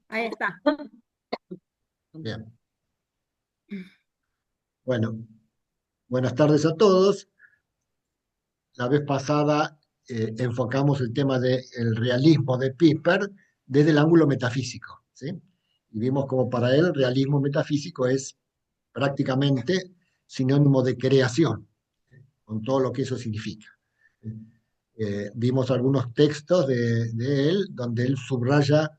Ahí está. Bien, bueno, buenas tardes a todos. La vez pasada enfocamos el tema del realismo de Piper desde el ángulo metafísico, ¿sí? Y vimos como para él el realismo metafísico es prácticamente sinónimo de creación, con todo lo que eso significa. Vimos algunos textos de él donde él subraya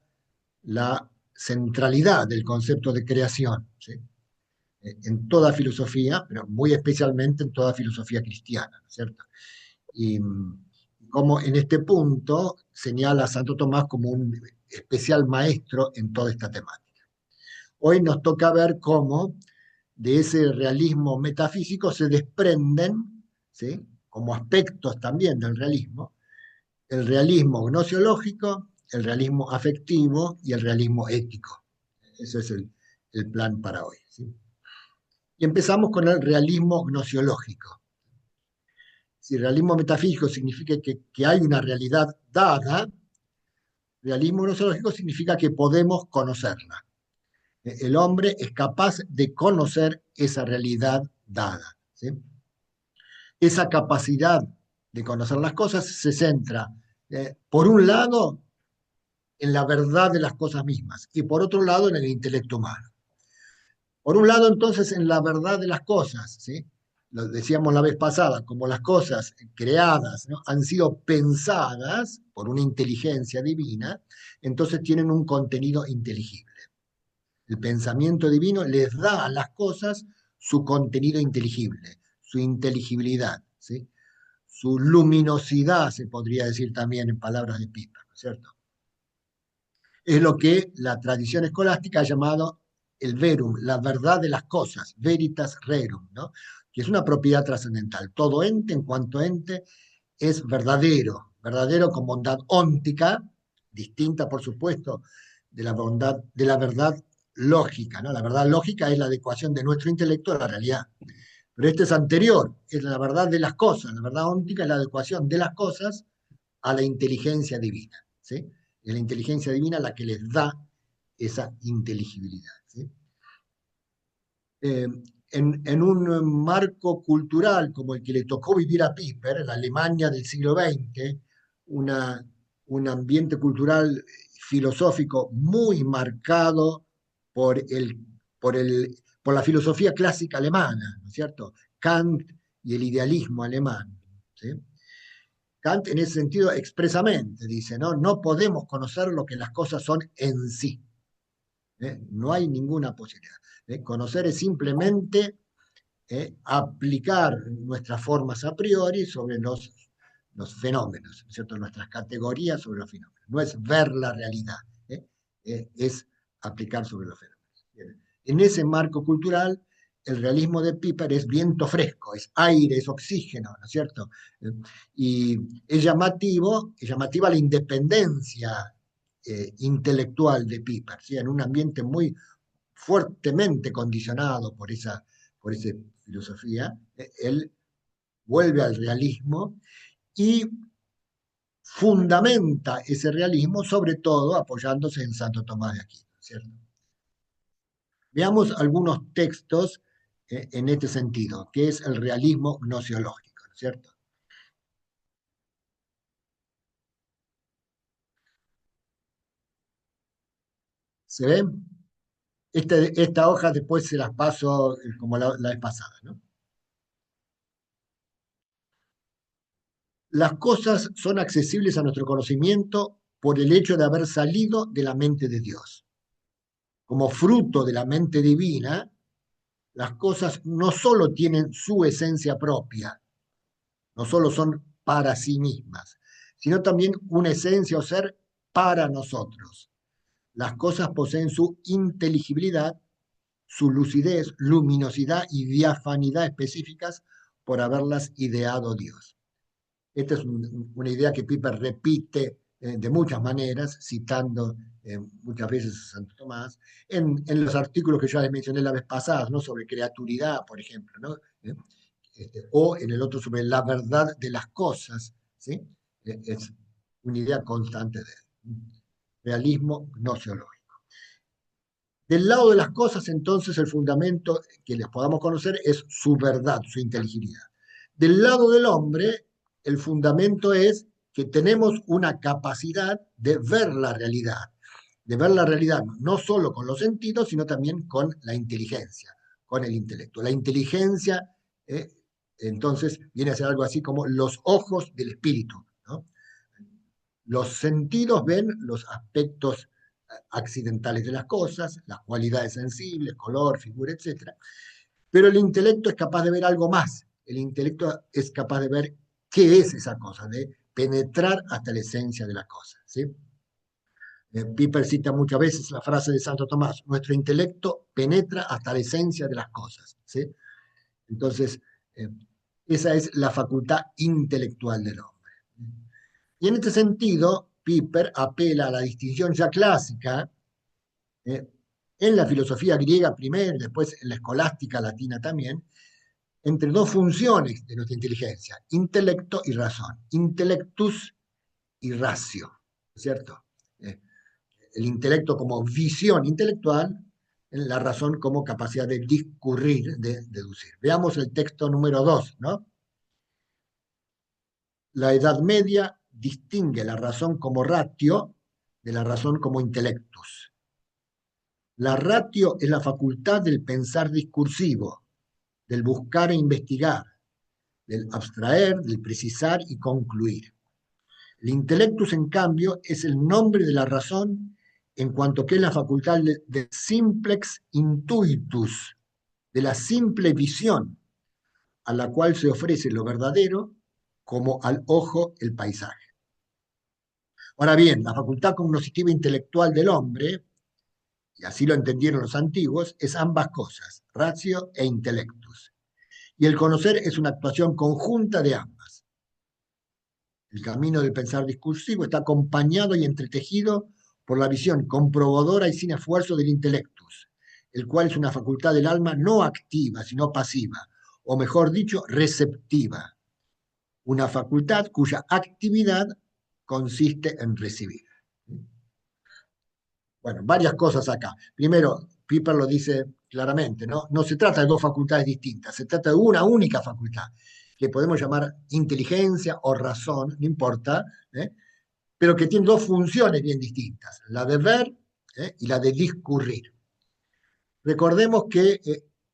la centralidad del concepto de creación, ¿sí? En toda filosofía, pero muy especialmente en toda filosofía cristiana, ¿no es cierto? Y como en este punto señala a Santo Tomás como un especial maestro en toda esta temática. Hoy nos toca ver cómo de ese realismo metafísico se desprenden, ¿sí?, como aspectos también del realismo, el realismo gnosiológico, el realismo afectivo y el realismo ético. Ese es el plan para hoy, ¿sí? Y empezamos con el realismo gnosiológico. Si realismo metafísico significa que hay una realidad dada, realismo gnosiológico significa que podemos conocerla. El hombre es capaz de conocer esa realidad dada, ¿sí? Esa capacidad de conocer las cosas se centra, por un lado, en la verdad de las cosas mismas y por otro lado, en el intelecto humano. Por un lado, entonces, en la verdad de las cosas, ¿sí? Lo decíamos la vez pasada, como las cosas creadas, ¿no?, han sido pensadas por una inteligencia divina, entonces tienen un contenido inteligible. El pensamiento divino les da a las cosas su contenido inteligible, su inteligibilidad, ¿sí?, su luminosidad, se podría decir también en palabras de Piper, ¿no es cierto? Es lo que la tradición escolástica ha llamado el verum, la verdad de las cosas, veritas rerum, ¿no?, que es una propiedad trascendental. Todo ente, en cuanto ente, es verdadero, verdadero con bondad óntica, distinta, por supuesto, de la bondad, de la verdad lógica, ¿no? La verdad lógica es la adecuación de nuestro intelecto a la realidad. Pero este es anterior, es la verdad de las cosas. La verdad óntica es la adecuación de las cosas a la inteligencia divina, ¿sí? Es la inteligencia divina la que les da esa inteligibilidad, ¿sí? Eh, en un marco cultural como el que le tocó vivir a Piper, la Alemania del siglo XX, una, un ambiente cultural filosófico muy marcado por, por la filosofía clásica alemana, ¿no es cierto? Kant y el idealismo alemán, ¿sí? Kant en ese sentido expresamente dice, ¿no? No podemos conocer lo que las cosas son en sí, ¿eh? No hay ninguna posibilidad. Conocer es simplemente aplicar nuestras formas a priori sobre los fenómenos, ¿no es cierto? Nuestras categorías sobre los fenómenos. No es ver la realidad, ¿eh? Es aplicar sobre los fenómenos. Bien. En ese marco cultural, el realismo de Piper es viento fresco, es aire, es oxígeno, ¿no es cierto? Y es llamativa la independencia intelectual de Piper, ¿sí? En un ambiente muy fuertemente condicionado por esa filosofía, él vuelve al realismo y fundamenta ese realismo, sobre todo apoyándose en Santo Tomás de Aquino, ¿cierto? Veamos algunos textos en este sentido, que es el realismo gnosiológico, ¿no es cierto? ¿Se ven? Esta hoja después se las paso como la vez pasada, ¿no? Las cosas son accesibles a nuestro conocimiento por el hecho de haber salido de la mente de Dios. Como fruto de la mente divina, las cosas no solo tienen su esencia propia, no solo son para sí mismas, sino también una esencia o ser para nosotros. Las cosas poseen su inteligibilidad, su lucidez, luminosidad y diafanidad específicas por haberlas ideado Dios. Esta es una idea que Piper repite de muchas maneras, citando muchas veces a Santo Tomás, en los artículos que ya les mencioné la vez pasada, ¿no?, sobre creaturidad, por ejemplo, ¿no? O en el otro sobre la verdad de las cosas, ¿sí? Es una idea constante de él. Realismo gnosiológico. Del lado de las cosas, entonces, el fundamento que les podamos conocer es su verdad, su inteligibilidad. Del lado del hombre, el fundamento es que tenemos una capacidad de ver la realidad no solo con los sentidos, sino también con la inteligencia, con el intelecto. La inteligencia, entonces, viene a ser algo así como los ojos del espíritu, ¿no? Los sentidos ven los aspectos accidentales de las cosas, las cualidades sensibles, color, figura, etcétera. Pero el intelecto es capaz de ver algo más. El intelecto es capaz de ver qué es esa cosa, de penetrar hasta la esencia de la cosa, ¿sí? Piper cita muchas veces la frase de Santo Tomás: nuestro intelecto penetra hasta la esencia de las cosas, ¿sí? Entonces, eh, esa es la facultad intelectual del hombre. Y en este sentido, Piper apela a la distinción ya clásica, eh, en la filosofía griega primero y después en la escolástica latina también, entre dos funciones de nuestra inteligencia: intelecto y razón, intellectus y ratio, ¿cierto? Eh, el intelecto como visión intelectual, la razón como capacidad de discurrir, de deducir. Veamos el texto número 2, ¿no? La Edad Media distingue la razón como ratio de la razón como intellectus. La ratio es la facultad del pensar discursivo, del buscar e investigar, del abstraer, del precisar y concluir. El intellectus, en cambio, es el nombre de la razón en cuanto que es la facultad de simplex intuitus, de la simple visión, a la cual se ofrece lo verdadero como al ojo el paisaje. Ahora bien, la facultad cognoscitiva intelectual del hombre, y así lo entendieron los antiguos, es ambas cosas, ratio e intellectus. Y el conocer es una actuación conjunta de ambas. El camino del pensar discursivo está acompañado y entretejido por la visión comprobadora y sin esfuerzo del intellectus, el cual es una facultad del alma no activa, sino pasiva, o mejor dicho, receptiva. Una facultad cuya actividad consiste en recibir. Bueno, varias cosas acá. Primero, Piper lo dice claramente, ¿no? No se trata de dos facultades distintas, se trata de una única facultad, que podemos llamar inteligencia o razón, no importa, ¿eh? Pero que tiene dos funciones bien distintas, la de ver, y la de discurrir. Recordemos que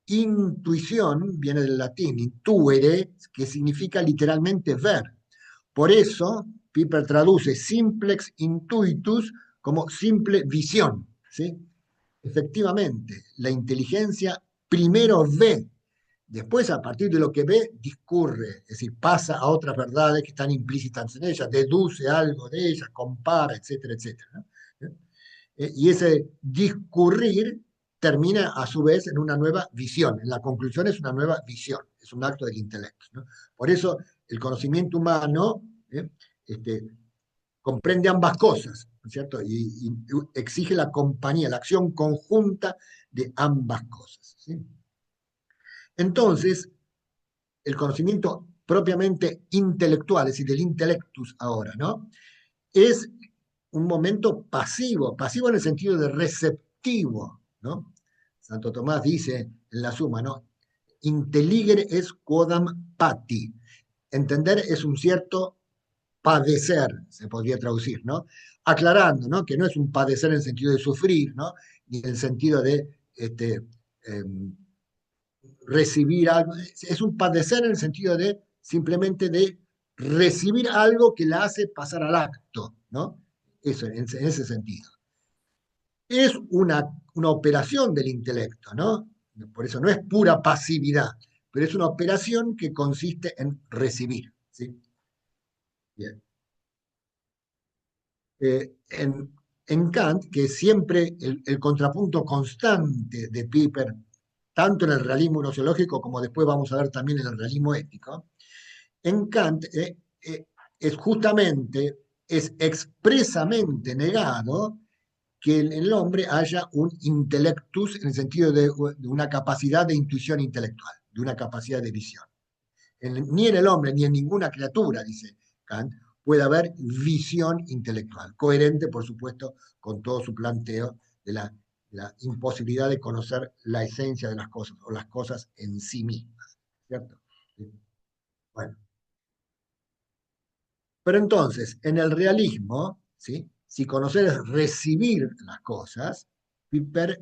intuición viene del latín, intuere, que significa literalmente ver. Por eso, Piper traduce simplex intuitus como simple visión, ¿sí? Efectivamente, la inteligencia primero ve, después a partir de lo que ve, discurre, es decir, pasa a otras verdades que están implícitas en ella, deduce algo de ellas, compara, etcétera, etcétera, ¿no? Y ese discurrir termina a su vez en una nueva visión. En la conclusión es una nueva visión, es un acto del intelecto, ¿no? Por eso el conocimiento humano, este, comprende ambas cosas, ¿no es cierto? Y exige la compañía, la acción conjunta de ambas cosas, ¿sí? Entonces, el conocimiento propiamente intelectual, es decir, del intellectus ahora, ¿no? Es un momento pasivo, pasivo en el sentido de receptivo, ¿no? Santo Tomás dice en la Suma, ¿no? Intelligere es quodam pati. Entender es un cierto padecer, se podría traducir, ¿no? Aclarando, ¿no? Que no es un padecer en el sentido de sufrir, ¿no? Ni en el sentido de eh, recibir algo, es un padecer en el sentido de simplemente de recibir algo que la hace pasar al acto, ¿no? Eso, en ese sentido. Es una operación del intelecto, ¿no? Por eso no es pura pasividad, pero es una operación que consiste en recibir, ¿sí? Bien. En Kant, que es siempre el contrapunto constante de Piper, tanto en el realismo gnoseológico como después vamos a ver también en el realismo ético, en Kant es justamente, es expresamente negado que en el hombre haya un intellectus en el sentido de una capacidad de intuición intelectual, de una capacidad de visión. Ni en el hombre, ni en ninguna criatura, dice Kant, puede haber visión intelectual, coherente, por supuesto, con todo su planteo de la la imposibilidad de conocer la esencia de las cosas o las cosas en sí mismas, ¿cierto? Sí. Bueno, pero entonces, en el realismo, ¿sí? Si conocer es recibir las cosas, Piper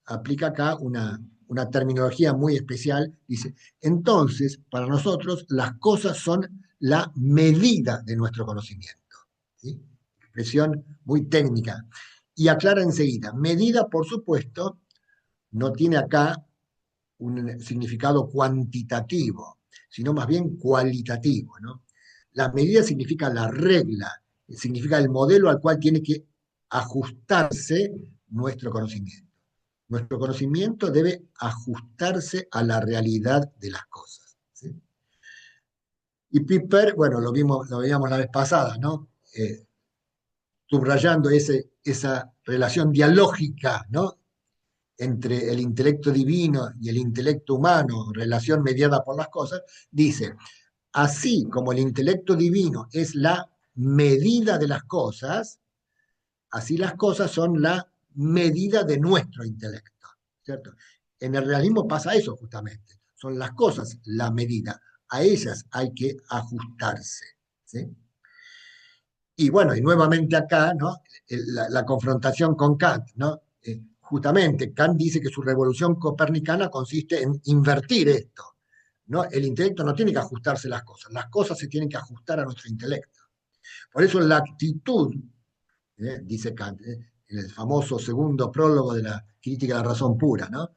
aplica acá una terminología muy especial. Dice, entonces, para nosotros, las cosas son la medida de nuestro conocimiento. ¿Sí? Expresión muy técnica. Y aclara enseguida, medida, por supuesto, no tiene acá un significado cuantitativo, sino más bien cualitativo, ¿no? La medida significa la regla, significa el modelo al cual tiene que ajustarse nuestro conocimiento. Nuestro conocimiento debe ajustarse a la realidad de las cosas. ¿Sí? Y Piper, bueno, lo veíamos la vez pasada, ¿no? Subrayando esa relación dialógica, ¿no? Entre el intelecto divino y el intelecto humano, relación mediada por las cosas, dice, así como el intelecto divino es la medida de las cosas, así las cosas son la medida de nuestro intelecto, ¿cierto? En el realismo pasa eso justamente, son las cosas la medida, a ellas hay que ajustarse, ¿sí? Y bueno, y nuevamente acá, ¿no? La confrontación con Kant, ¿no? Justamente, Kant dice que su revolución copernicana consiste en invertir esto, ¿no? El intelecto no tiene que ajustarse a las cosas se tienen que ajustar a nuestro intelecto. Por eso la actitud, dice Kant, en el famoso segundo prólogo de la crítica de la razón pura, ¿no?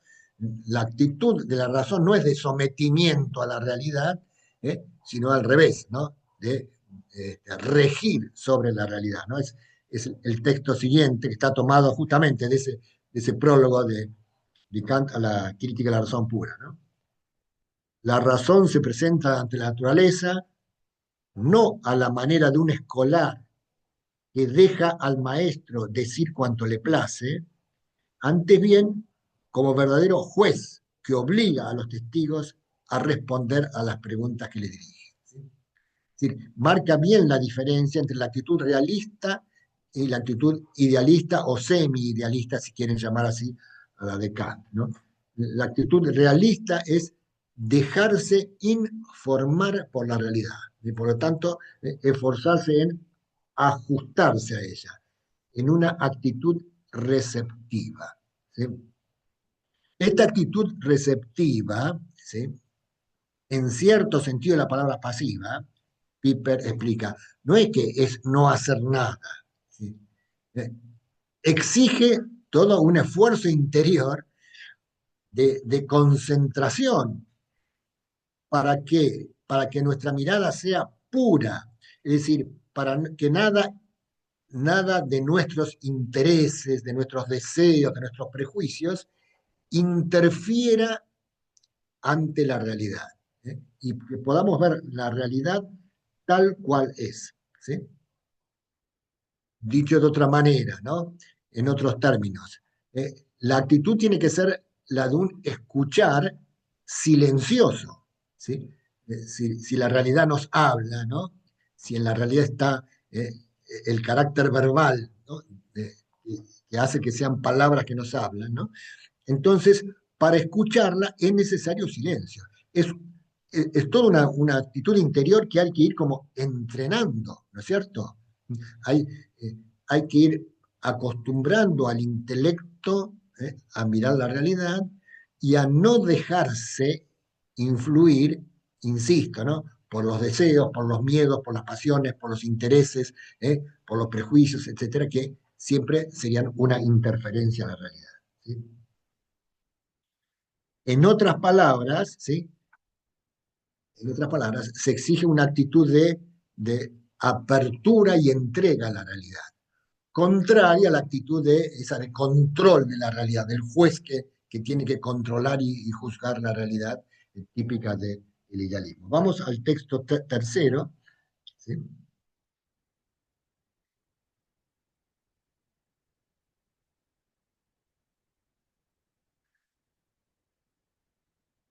La actitud de la razón no es de sometimiento a la realidad, sino al revés, ¿no? De regir sobre la realidad, ¿no? Es el texto siguiente que está tomado justamente de ese prólogo de Kant a la crítica de la razón pura, ¿no? La razón se presenta ante la naturaleza no a la manera de un escolar que deja al maestro decir cuanto le place, antes bien como verdadero juez que obliga a los testigos a responder a las preguntas que le dirigen. ¿Sí? Es decir, marca bien la diferencia entre la actitud realista y la actitud idealista o semi-idealista, si quieren llamar así, a la de Kant, ¿no? La actitud realista es dejarse informar por la realidad y por lo tanto esforzarse en ajustarse a ella, en una actitud receptiva. ¿Sí? Esta actitud receptiva, ¿sí? En cierto sentido de la palabra pasiva, Piper explica, no es que es no hacer nada, ¿sí? Eh, Exige todo un esfuerzo interior de concentración. ¿Para qué? Para que nuestra mirada sea pura, es decir, para que nada de nuestros intereses, de nuestros deseos, de nuestros prejuicios, interfiera ante la realidad, ¿eh? Y que podamos ver la realidad tal cual es, ¿sí? Dicho de otra manera, ¿no? En otros términos, la actitud tiene que ser la de un escuchar silencioso, ¿sí? Si la realidad nos habla, ¿no? Si en la realidad está el carácter verbal, ¿no? Que hace que sean palabras que nos hablan, ¿no? Entonces, para escucharla es necesario silencio. Es toda una actitud interior que hay que ir como entrenando, ¿no es cierto? Hay, hay que ir acostumbrando al intelecto a mirar la realidad y a no dejarse influir, insisto, ¿no? Por los deseos, por los miedos, por las pasiones, por los intereses, por los prejuicios, etcétera, que siempre serían una interferencia en la realidad. ¿Sí? En otras palabras, ¿sí? En otras palabras, se exige una actitud de apertura y entrega a la realidad, contraria a la actitud esa de control de la realidad, del juez que tiene que controlar y juzgar la realidad típica del idealismo. Vamos al texto tercero. ¿Sí?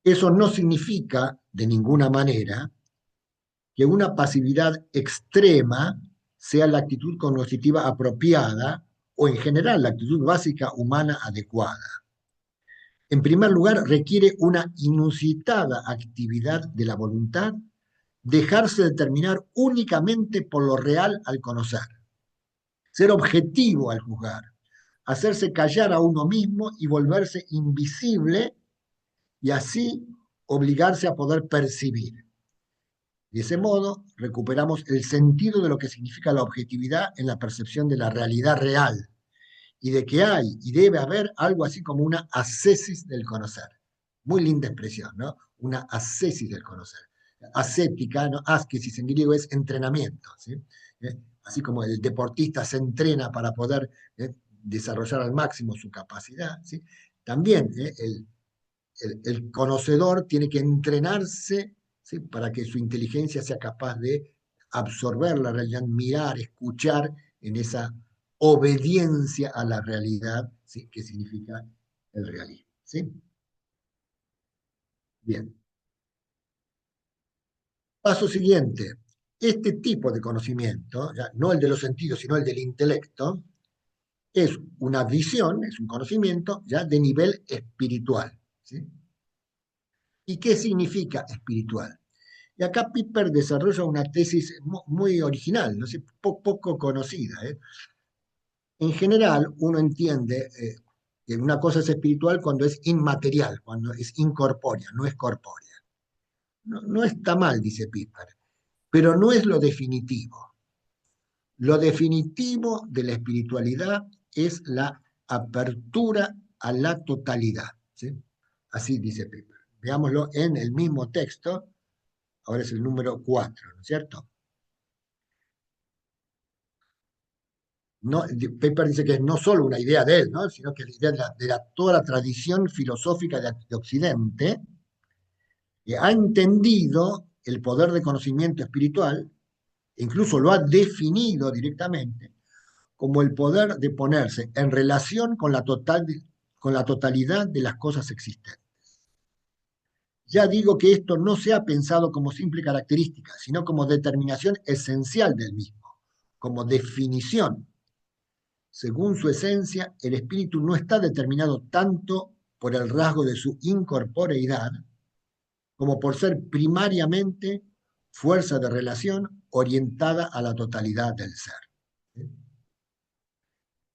Eso no significa de ninguna manera que una pasividad extrema sea la actitud cognitiva apropiada o en general la actitud básica humana adecuada. En primer lugar, requiere una inusitada actividad de la voluntad, dejarse determinar únicamente por lo real al conocer, ser objetivo al juzgar, hacerse callar a uno mismo y volverse invisible y así obligarse a poder percibir. De ese modo, recuperamos el sentido de lo que significa la objetividad en la percepción de la realidad real y de que hay y debe haber algo así como una ascesis del conocer. Muy linda expresión, ¿no? Una ascesis del conocer. Ascética, ¿no? Ascesis en griego es entrenamiento, ¿sí? Así como el deportista se entrena para poder desarrollar al máximo su capacidad, ¿sí? También el conocedor tiene que entrenarse, ¿sí? Para que su inteligencia sea capaz de absorber la realidad, mirar, escuchar en esa obediencia a la realidad, ¿sí? Que significa el realismo. ¿Sí? Bien. Paso siguiente. Este tipo de conocimiento, ya, no el de los sentidos, sino el del intelecto, es una visión, es un conocimiento ya de nivel espiritual. ¿Sí? ¿Y qué significa espiritual? Y acá Piper desarrolla una tesis muy original, no sé, poco conocida. En general, uno entiende que una cosa es espiritual cuando es inmaterial, cuando es incorpórea, no es corpórea. No está mal, dice Piper, pero no es lo definitivo. Lo definitivo de la espiritualidad es la apertura a la totalidad. ¿Sí? Así dice Piper. Veámoslo en el mismo texto, ahora es el número 4, ¿no es cierto? No, Pepper dice que es no solo una idea de él, ¿no? Sino que es la idea toda la tradición filosófica de Occidente, que ha entendido el poder de conocimiento espiritual, e incluso lo ha definido directamente, como el poder de ponerse en relación con la totalidad de las cosas existentes. Ya digo que esto no se ha pensado como simple característica, sino como determinación esencial del mismo, como definición. Según su esencia, el espíritu no está determinado tanto por el rasgo de su incorporeidad como por ser primariamente fuerza de relación orientada a la totalidad del ser.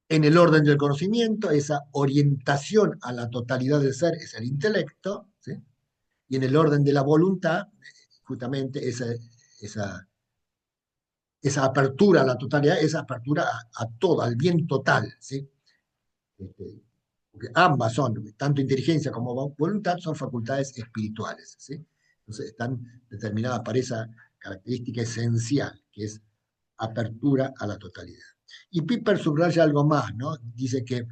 En el orden del conocimiento, esa orientación a la totalidad del ser es el intelecto, ¿sí? Y en el orden de la voluntad, justamente esa apertura a la totalidad, esa apertura a todo, al bien total, ¿sí? Este, porque ambas son, tanto inteligencia como voluntad, son facultades espirituales, ¿sí? Entonces están determinadas para esa característica esencial, que es apertura a la totalidad. Y Piper subraya algo más, ¿no? Dice que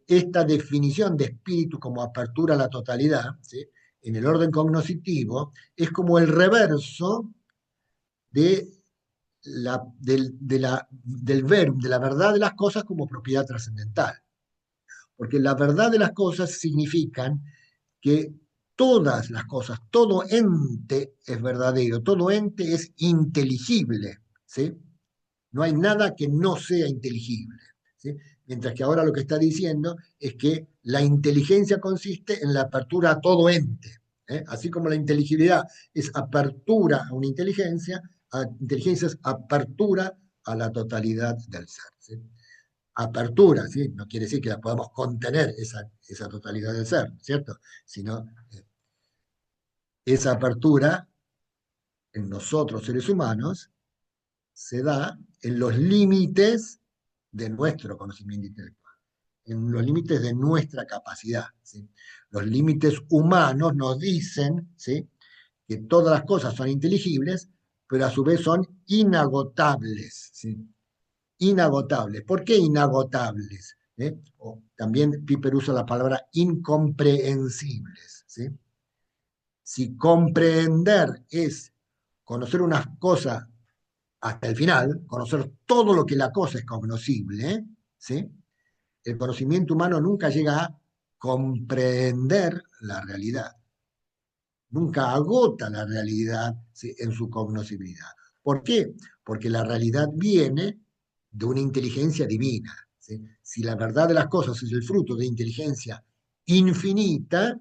esta definición de espíritu como apertura a la totalidad, ¿sí? En el orden cognoscitivo, es como el reverso de del verum, de la verdad de las cosas como propiedad trascendental. Porque la verdad de las cosas significan que todas las cosas, todo ente es verdadero, todo ente es inteligible, ¿sí? No hay nada que no sea inteligible, ¿sí? Mientras que ahora lo que está diciendo es que la inteligencia consiste en la apertura a todo ente, ¿eh? Así como la inteligibilidad es apertura a una inteligencia es apertura a la totalidad del ser, ¿sí? Apertura, ¿sí? No quiere decir que la podamos contener esa totalidad del ser, ¿cierto? Sino esa apertura en nosotros, seres humanos, se da en los límites de nuestro conocimiento intelectual, en los límites de nuestra capacidad, ¿sí? Los límites humanos nos dicen, ¿sí? Que todas las cosas son inteligibles, pero a su vez son inagotables, ¿sí? Inagotables. ¿Por qué inagotables? O también Piper usa la palabra incomprensibles, ¿sí? Si comprender es conocer unas cosas hasta el final, conocer todo lo que la cosa es cognoscible, ¿sí? El conocimiento humano nunca llega a comprender la realidad, nunca agota la realidad, ¿sí? En su cognoscibilidad. ¿Por qué? Porque la realidad viene de una inteligencia divina, ¿sí? Si la verdad de las cosas es el fruto de inteligencia infinita,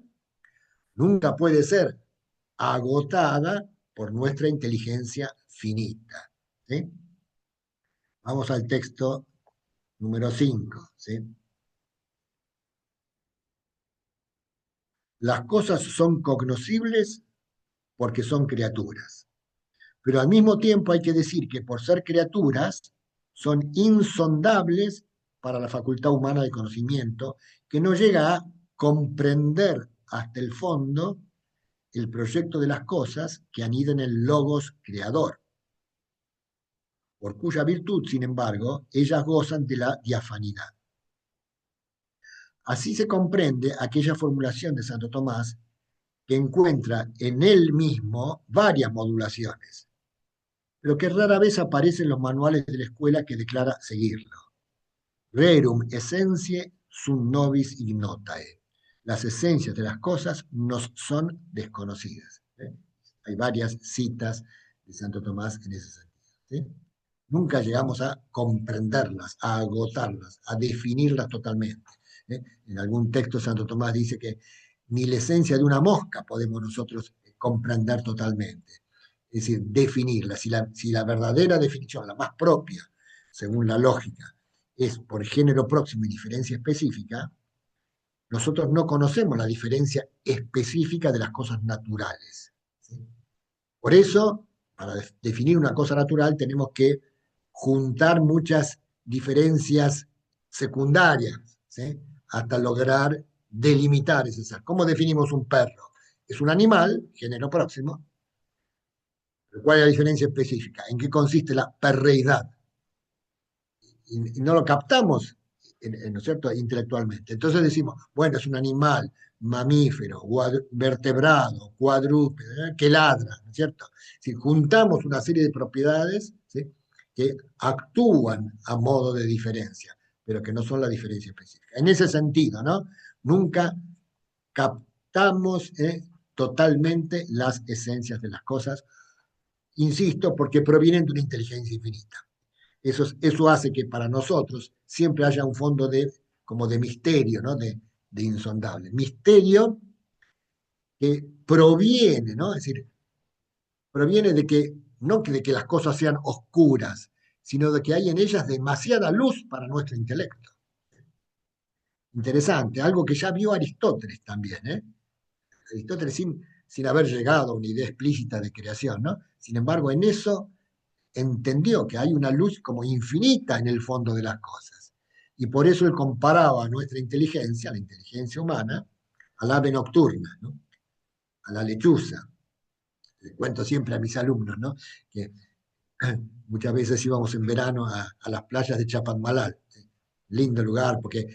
nunca puede ser agotada por nuestra inteligencia finita. ¿Sí? Vamos al texto número 5. ¿Sí? Las cosas son cognoscibles porque son criaturas, pero al mismo tiempo hay que decir que por ser criaturas son insondables para la facultad humana de conocimiento, que no llega a comprender hasta el fondo el proyecto de las cosas que anida en el logos creador, por cuya virtud, sin embargo, ellas gozan de la diafanidad. Así se comprende aquella formulación de Santo Tomás que encuentra en él mismo varias modulaciones, pero que rara vez aparece en los manuales de la escuela que declara seguirlo. Rerum essentiae sunt nobis ignotae. Las esencias de las cosas nos son desconocidas. ¿Eh? Hay varias citas de Santo Tomás en ese sentido. ¿Sí? Nunca llegamos a comprenderlas, a agotarlas, a definirlas totalmente. ¿Eh? En algún texto Santo Tomás dice que ni la esencia de una mosca podemos nosotros comprender totalmente. Es decir, definirla. Si la verdadera definición, la más propia, según la lógica, es por género próximo y diferencia específica, nosotros no conocemos la diferencia específica de las cosas naturales. ¿Sí? Por eso, para definir una cosa natural, tenemos que juntar muchas diferencias secundarias, ¿sí? Hasta lograr delimitar ese ser. ¿Cómo definimos un perro? Es un animal, género próximo, pero ¿cuál es la diferencia específica? ¿En qué consiste la perreidad? Y no lo captamos, ¿no es cierto?, intelectualmente. Entonces decimos, bueno, es un animal mamífero, vertebrado, cuadrúpedo, que ladra, ¿no es cierto? Si juntamos una serie de propiedades, ¿sí?, que actúan a modo de diferencia, pero que no son la diferencia específica. En ese sentido, ¿no? Nunca captamos totalmente las esencias de las cosas, insisto, porque provienen de una inteligencia infinita. Eso hace que para nosotros siempre haya un fondo como de misterio, ¿no? De insondable. Misterio que proviene, ¿no? Es decir, proviene de que, no de que las cosas sean oscuras, sino de que hay en ellas demasiada luz para nuestro intelecto. Interesante, algo que ya vio Aristóteles también, ¿eh? Aristóteles sin haber llegado a una idea explícita de creación, ¿no? Sin embargo, en eso entendió que hay una luz como infinita en el fondo de las cosas. Y por eso él comparaba a nuestra inteligencia, la inteligencia humana, al ave nocturna, ¿no? A la lechuza. Le cuento siempre a mis alumnos, ¿no? Que muchas veces íbamos en verano a las playas de Chapadmalal. Lindo lugar porque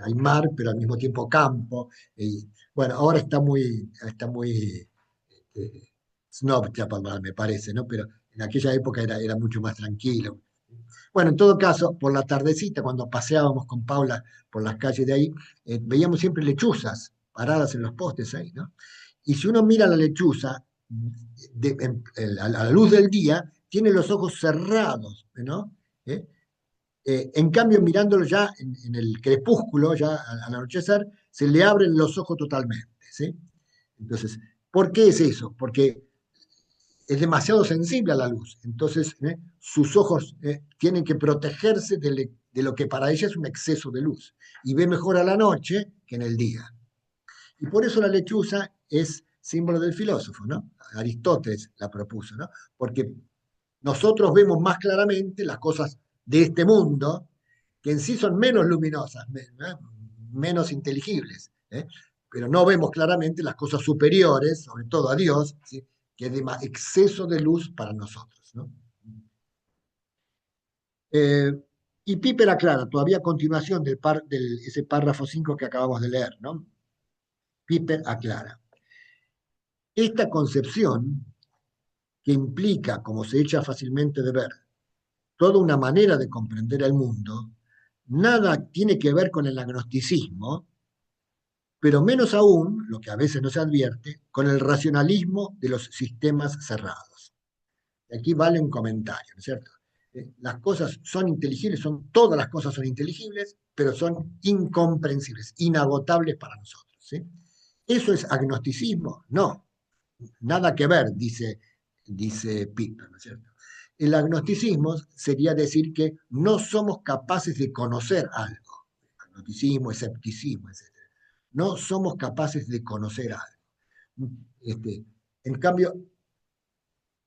hay mar, pero al mismo tiempo campo. Y, bueno, ahora está muy snob Chapadmalal, me parece, ¿no? Pero en aquella época era mucho más tranquilo. Bueno, en todo caso, por la tardecita, cuando paseábamos con Paula por las calles de ahí, veíamos siempre lechuzas paradas en los postes ahí, ¿no? Y si uno mira la lechuza a la luz del día, tiene los ojos cerrados, ¿no? ¿Eh? En cambio, mirándolo ya en el crepúsculo, ya al anochecer, se le abren los ojos totalmente, ¿sí? Entonces, ¿por qué es eso? Porque es demasiado sensible a la luz. Entonces, sus ojos tienen que protegerse de lo que para ella es un exceso de luz. Y ve mejor a la noche que en el día. Y por eso la lechuza es símbolo del filósofo, ¿no? Aristóteles la propuso, ¿no? Porque nosotros vemos más claramente las cosas de este mundo, que en sí son menos luminosas, menos inteligibles, ¿eh? Pero no vemos claramente las cosas superiores, sobre todo a Dios, ¿sí?, que es de más exceso de luz para nosotros, ¿no? Eh, y Piper aclara, todavía a continuación ese párrafo 5 que acabamos de leer, ¿no? Piper aclara, esta concepción que implica, como se echa fácilmente de ver, toda una manera de comprender el mundo, nada tiene que ver con el agnosticismo, pero menos aún, lo que a veces no se advierte, con el racionalismo de los sistemas cerrados. Y aquí vale un comentario, ¿no es cierto? Las cosas son inteligibles, todas las cosas son inteligibles, pero son incomprensibles, inagotables para nosotros. ¿Sí? ¿Eso es agnosticismo? No, nada que ver, dice Piper, ¿no es cierto? El agnosticismo sería decir que no somos capaces de conocer algo. Agnosticismo, escepticismo, etc. No somos capaces de conocer algo. En cambio,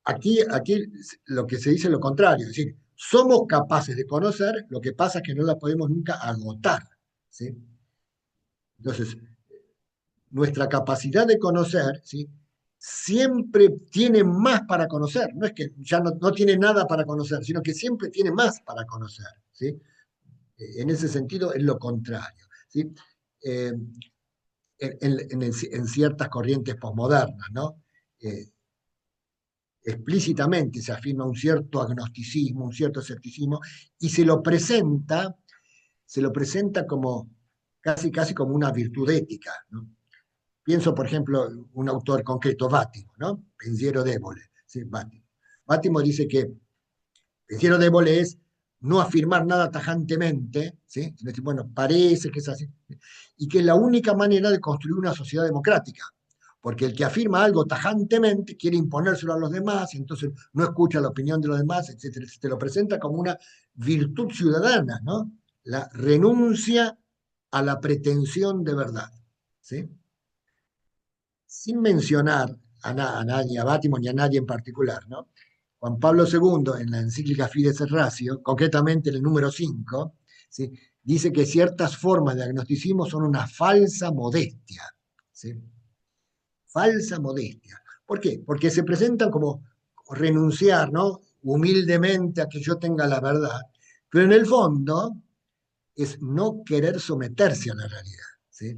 aquí lo que se dice es lo contrario, es decir, somos capaces de conocer, lo que pasa es que no la podemos nunca agotar. ¿Sí? Entonces, nuestra capacidad de conocer, ¿sí? Siempre tiene más para conocer, no es que ya no tiene nada para conocer, sino que siempre tiene más para conocer. ¿Sí? En ese sentido es lo contrario. ¿Sí? Eh, en ciertas corrientes posmodernas, ¿no? Eh, explícitamente se afirma un cierto agnosticismo, un cierto escepticismo, y se lo presenta como casi como una virtud ética, ¿no? Pienso, por ejemplo, un autor concreto, Bátimo, ¿no? Pensiero débole, ¿sí? Bátimo. Bátimo dice que pensiero débole es no afirmar nada tajantemente, ¿sí? Sino decir, bueno, parece que es así, y que es la única manera de construir una sociedad democrática, porque el que afirma algo tajantemente quiere imponérselo a los demás, y entonces no escucha la opinión de los demás, etcétera. Se te lo presenta como una virtud ciudadana, ¿no? La renuncia a la pretensión de verdad, ¿sí? Sin mencionar a nadie, a Bátimo ni a nadie en particular, ¿no? Juan Pablo II, en la encíclica Fides et Ratio, concretamente en el número 5, ¿sí? Dice que ciertas formas de agnosticismo son una falsa modestia. ¿Sí? Falsa modestia. ¿Por qué? Porque se presentan como renunciar, ¿no? Humildemente a que yo tenga la verdad, pero en el fondo es no querer someterse a la realidad. ¿Sí?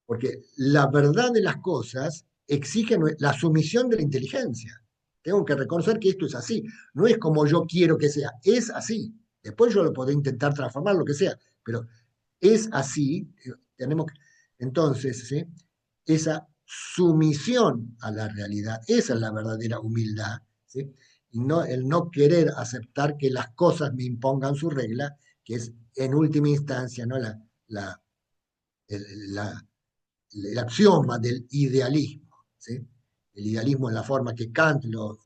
Porque la verdad de las cosas exige la sumisión de la inteligencia. Tengo que reconocer que esto es así. No es como yo quiero que sea, es así. Después yo lo podré intentar transformar, lo que sea, pero es así. Tenemos que, entonces, ¿sí? Esa sumisión a la realidad, esa es la verdadera humildad, ¿sí? Y no, el no querer aceptar que las cosas me impongan su regla, que es en última instancia, ¿no? La, el axioma del idealismo. ¿Sí? El idealismo es la forma que Kant lo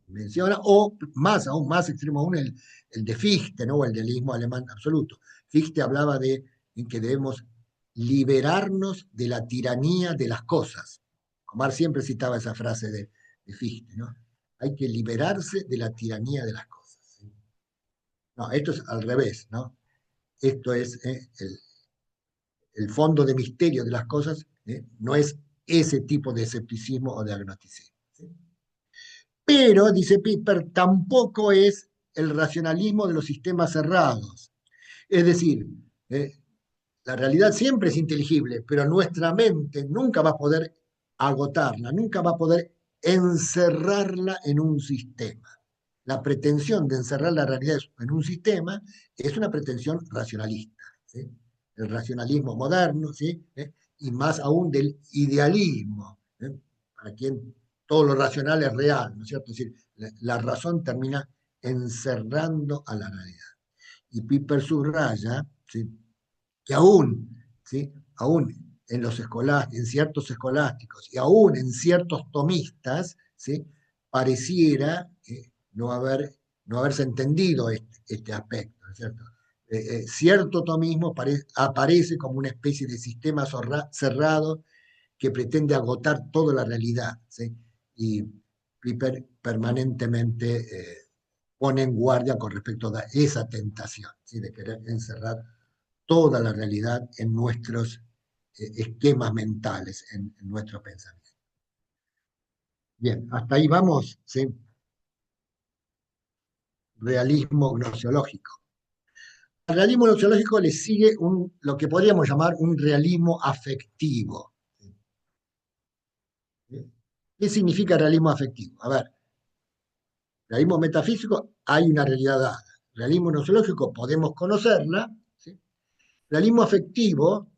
menciona, o más, aún más extremo aún, el de Fichte, ¿no? O el idealismo alemán absoluto. Fichte hablaba de en que debemos liberarnos de la tiranía de las cosas. Omar siempre citaba esa frase de Fichte, ¿no? Hay que liberarse de la tiranía de las cosas. ¿Sí? No, esto es al revés, ¿no? Esto es el fondo de misterio de las cosas, no es ese tipo de escepticismo o de agnosticismo. ¿Sí? Pero, dice Piper, tampoco es el racionalismo de los sistemas cerrados. Es decir, eh, la realidad siempre es inteligible, pero nuestra mente nunca va a poder agotarla, nunca va a poder encerrarla en un sistema. La pretensión de encerrar la realidad en un sistema es una pretensión racionalista. ¿Sí? El racionalismo moderno, ¿sí? Y más aún del idealismo, para quien todo lo racional es real, ¿no es cierto? Es decir, la razón termina encerrando a la realidad. Y Piper subraya, ¿sí? Que aún, ¿sí? Aún en ciertos escolásticos y aún en ciertos tomistas, ¿sí? Pareciera no haberse entendido este aspecto, ¿no es cierto? Cierto tomismo aparece como una especie de sistema cerrado que pretende agotar toda la realidad, ¿sí? Y Piper permanentemente pone en guardia con respecto a esa tentación, ¿sí? De querer encerrar toda la realidad en nuestros esquemas mentales, en nuestro pensamiento. Bien, hasta ahí vamos, ¿sí? Realismo gnosiológico. Al realismo gnosiológico le sigue lo que podríamos llamar un realismo afectivo. ¿Sí? ¿Qué significa realismo afectivo? A ver, realismo metafísico, hay una realidad dada. Realismo gnosiológico, podemos conocerla. ¿Sí? Realismo afectivo,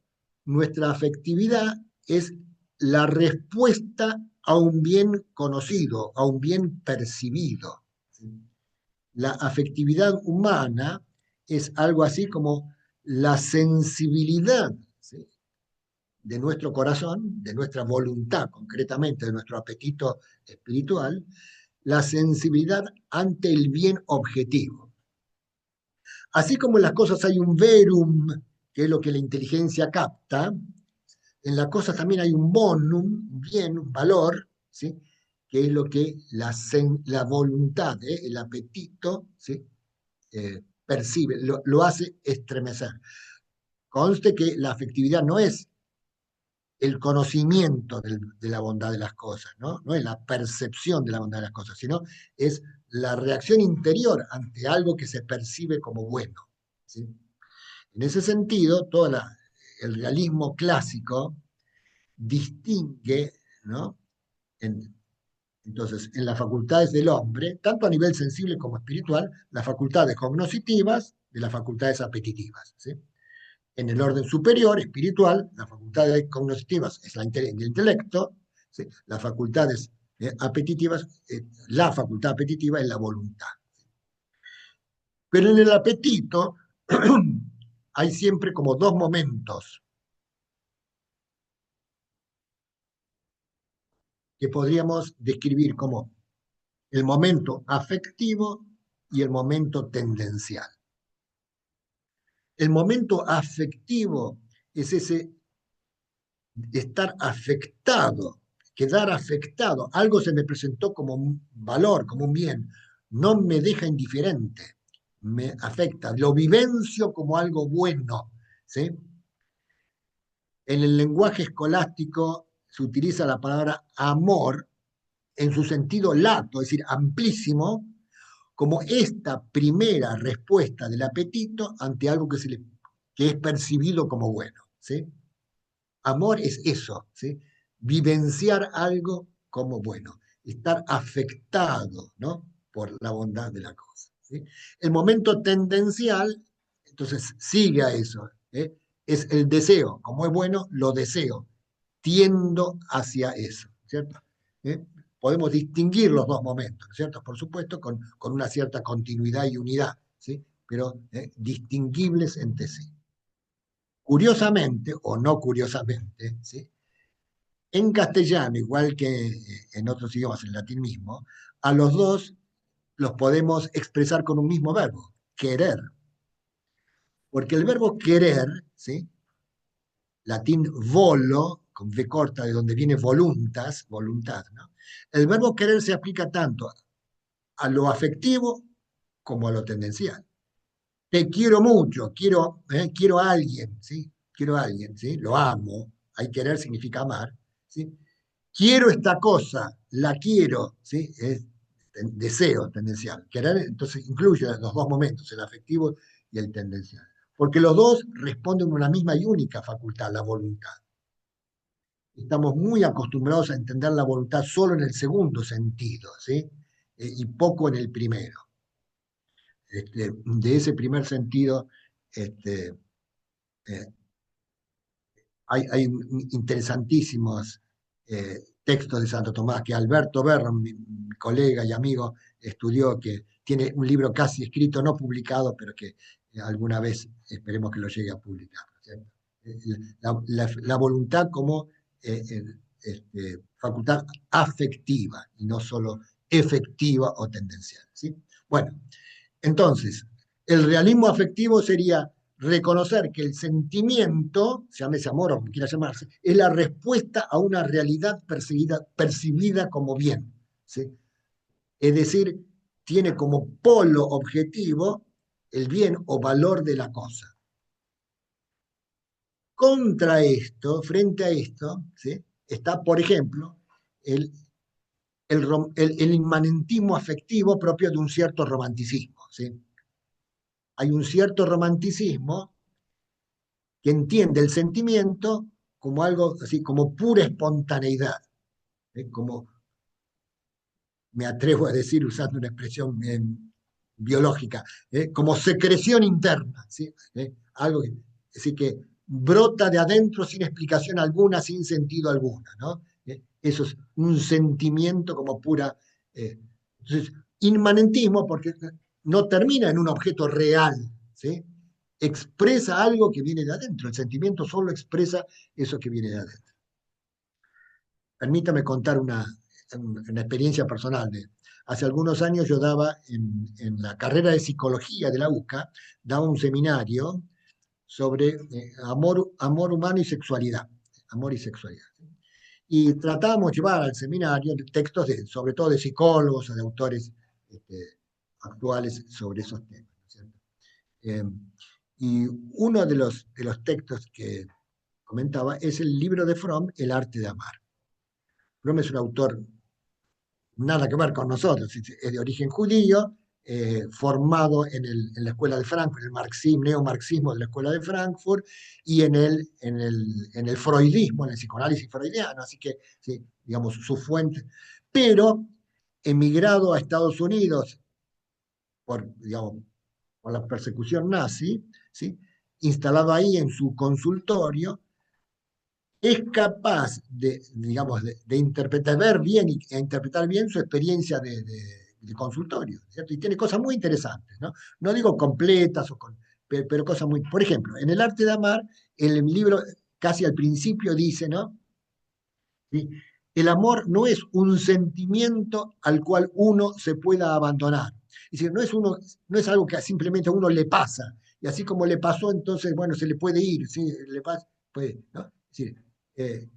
nuestra afectividad es la respuesta a un bien conocido, a un bien percibido. ¿Sí? la afectividad humana es algo así como la sensibilidad, ¿sí?, de nuestro corazón, de nuestra voluntad, concretamente de nuestro apetito espiritual, la sensibilidad ante el bien objetivo. Así como en las cosas hay un verum, que es lo que la inteligencia capta, en las cosas también hay un bonum, un bien, un valor, ¿sí?, que es lo que la voluntad, el apetito, ¿sí?, percibe, lo hace estremecer. Conste que la afectividad no es el conocimiento de la bondad de las cosas, ¿no? No es la percepción de la bondad de las cosas, sino es la reacción interior ante algo que se percibe como bueno, ¿sí? En ese sentido, el realismo clásico distingue, ¿no?, en, entonces, en las facultades del hombre, tanto a nivel sensible como espiritual, las facultades cognoscitivas de las facultades apetitivas, ¿sí? En el orden superior, espiritual, las facultades cognitivas es el intelecto, ¿sí?, las facultades apetitivas, la facultad apetitiva es la voluntad. Pero en el apetito hay siempre como dos momentos que podríamos describir como el momento afectivo y el momento tendencial. El momento afectivo es ese estar afectado, quedar afectado. Algo se me presentó como un valor, como un bien. No me deja indiferente, me afecta. Lo vivencio como algo bueno, ¿sí? En el lenguaje escolástico se utiliza la palabra amor en su sentido lato, es decir, amplísimo, como esta primera respuesta del apetito ante algo que es percibido como bueno, ¿sí? Amor es eso, ¿sí? Vivenciar algo como bueno, estar afectado, ¿no?, por la bondad de la cosa, ¿sí? El momento tendencial, entonces, sigue a eso, ¿eh? Es el deseo, como es bueno, lo deseo, tiendo hacia eso, ¿cierto? ¿Eh? Podemos distinguir los dos momentos, ¿cierto? Por supuesto, con una cierta continuidad y unidad, ¿sí? Pero distinguibles entre sí. Curiosamente, o no curiosamente, ¿sí?, en castellano, igual que en otros idiomas, en latín mismo, a los dos los podemos expresar con un mismo verbo, querer. Porque el verbo querer, ¿sí?, latín volo, con V corta, de donde viene voluntas, voluntad, ¿no? El verbo querer se aplica tanto a lo afectivo como a lo tendencial. Te quiero mucho, quiero a alguien, ¿sí? Quiero a alguien, ¿sí? Lo amo, hay querer significa amar, ¿sí? Quiero esta cosa, la quiero, ¿sí? Es deseo tendencial. Querer entonces incluye los dos momentos, el afectivo y el tendencial. Porque los dos responden a una misma y única facultad, la voluntad. Estamos muy acostumbrados a entender la voluntad solo en el segundo sentido, ¿sí? Y poco en el primero. De ese primer sentido, este, eh, hay interesantísimos textos de Santo Tomás que Alberto Berro, mi colega y amigo, estudió, que tiene un libro casi escrito, no publicado, pero que alguna vez esperemos que lo llegue a publicar, ¿cierto? La voluntad como facultad afectiva y no solo efectiva o tendencial, ¿sí? Bueno, entonces, el realismo afectivo sería reconocer que el sentimiento, llámese amor o como quiera llamarse, es la respuesta a una realidad percibida como bien, ¿sí? Es decir, tiene como polo objetivo el bien o valor de la cosa. Contra esto, frente a esto, ¿sí?, está, por ejemplo, el inmanentismo afectivo propio de un cierto romanticismo, ¿sí? Hay un cierto romanticismo que entiende el sentimiento como algo así, como pura espontaneidad, como me atrevo a decir usando una expresión biológica, como secreción interna, ¿sí? Algo que, así que brota de adentro sin explicación alguna, sin sentido alguno, ¿no? Eso es un sentimiento como pura. Entonces, inmanentismo, porque no termina en un objeto real, ¿sí? Expresa algo que viene de adentro. El sentimiento solo expresa eso que viene de adentro. Permítame contar una experiencia personal. Hace algunos años yo daba en la carrera de psicología de la UCA, daba un seminario sobre amor humano y sexualidad. Amor y sexualidad. Y tratábamos de llevar al seminario textos sobre todo de psicólogos o de autores actuales sobre esos temas. ¿No es cierto? Eh, y uno de los textos que comentaba es el libro de Fromm, El arte de amar. Fromm es un autor nada que ver con nosotros, es de origen judío, formado en la escuela de Frankfurt, el marxismo, neomarxismo de la escuela de Frankfurt, y en el freudismo, en el psicoanálisis freudiano, así que, sí, digamos, su fuente, pero emigrado a Estados Unidos digamos, por la persecución nazi, ¿sí? Instalado ahí en su consultorio, es capaz digamos, de interpretar, ver bien e interpretar bien su experiencia de consultorio, ¿cierto? Y tiene cosas muy interesantes, ¿no? No digo completas, pero cosas muy... Por ejemplo, en El arte de amar, el libro casi al principio dice, ¿no? ¿Sí? El amor no es un sentimiento al cual uno se pueda abandonar. Es decir, no es algo que simplemente a uno le pasa, y así como le pasó, entonces, bueno, se le puede ir, ¿sí? Le pasa, puede, ¿no? Es decir, eh,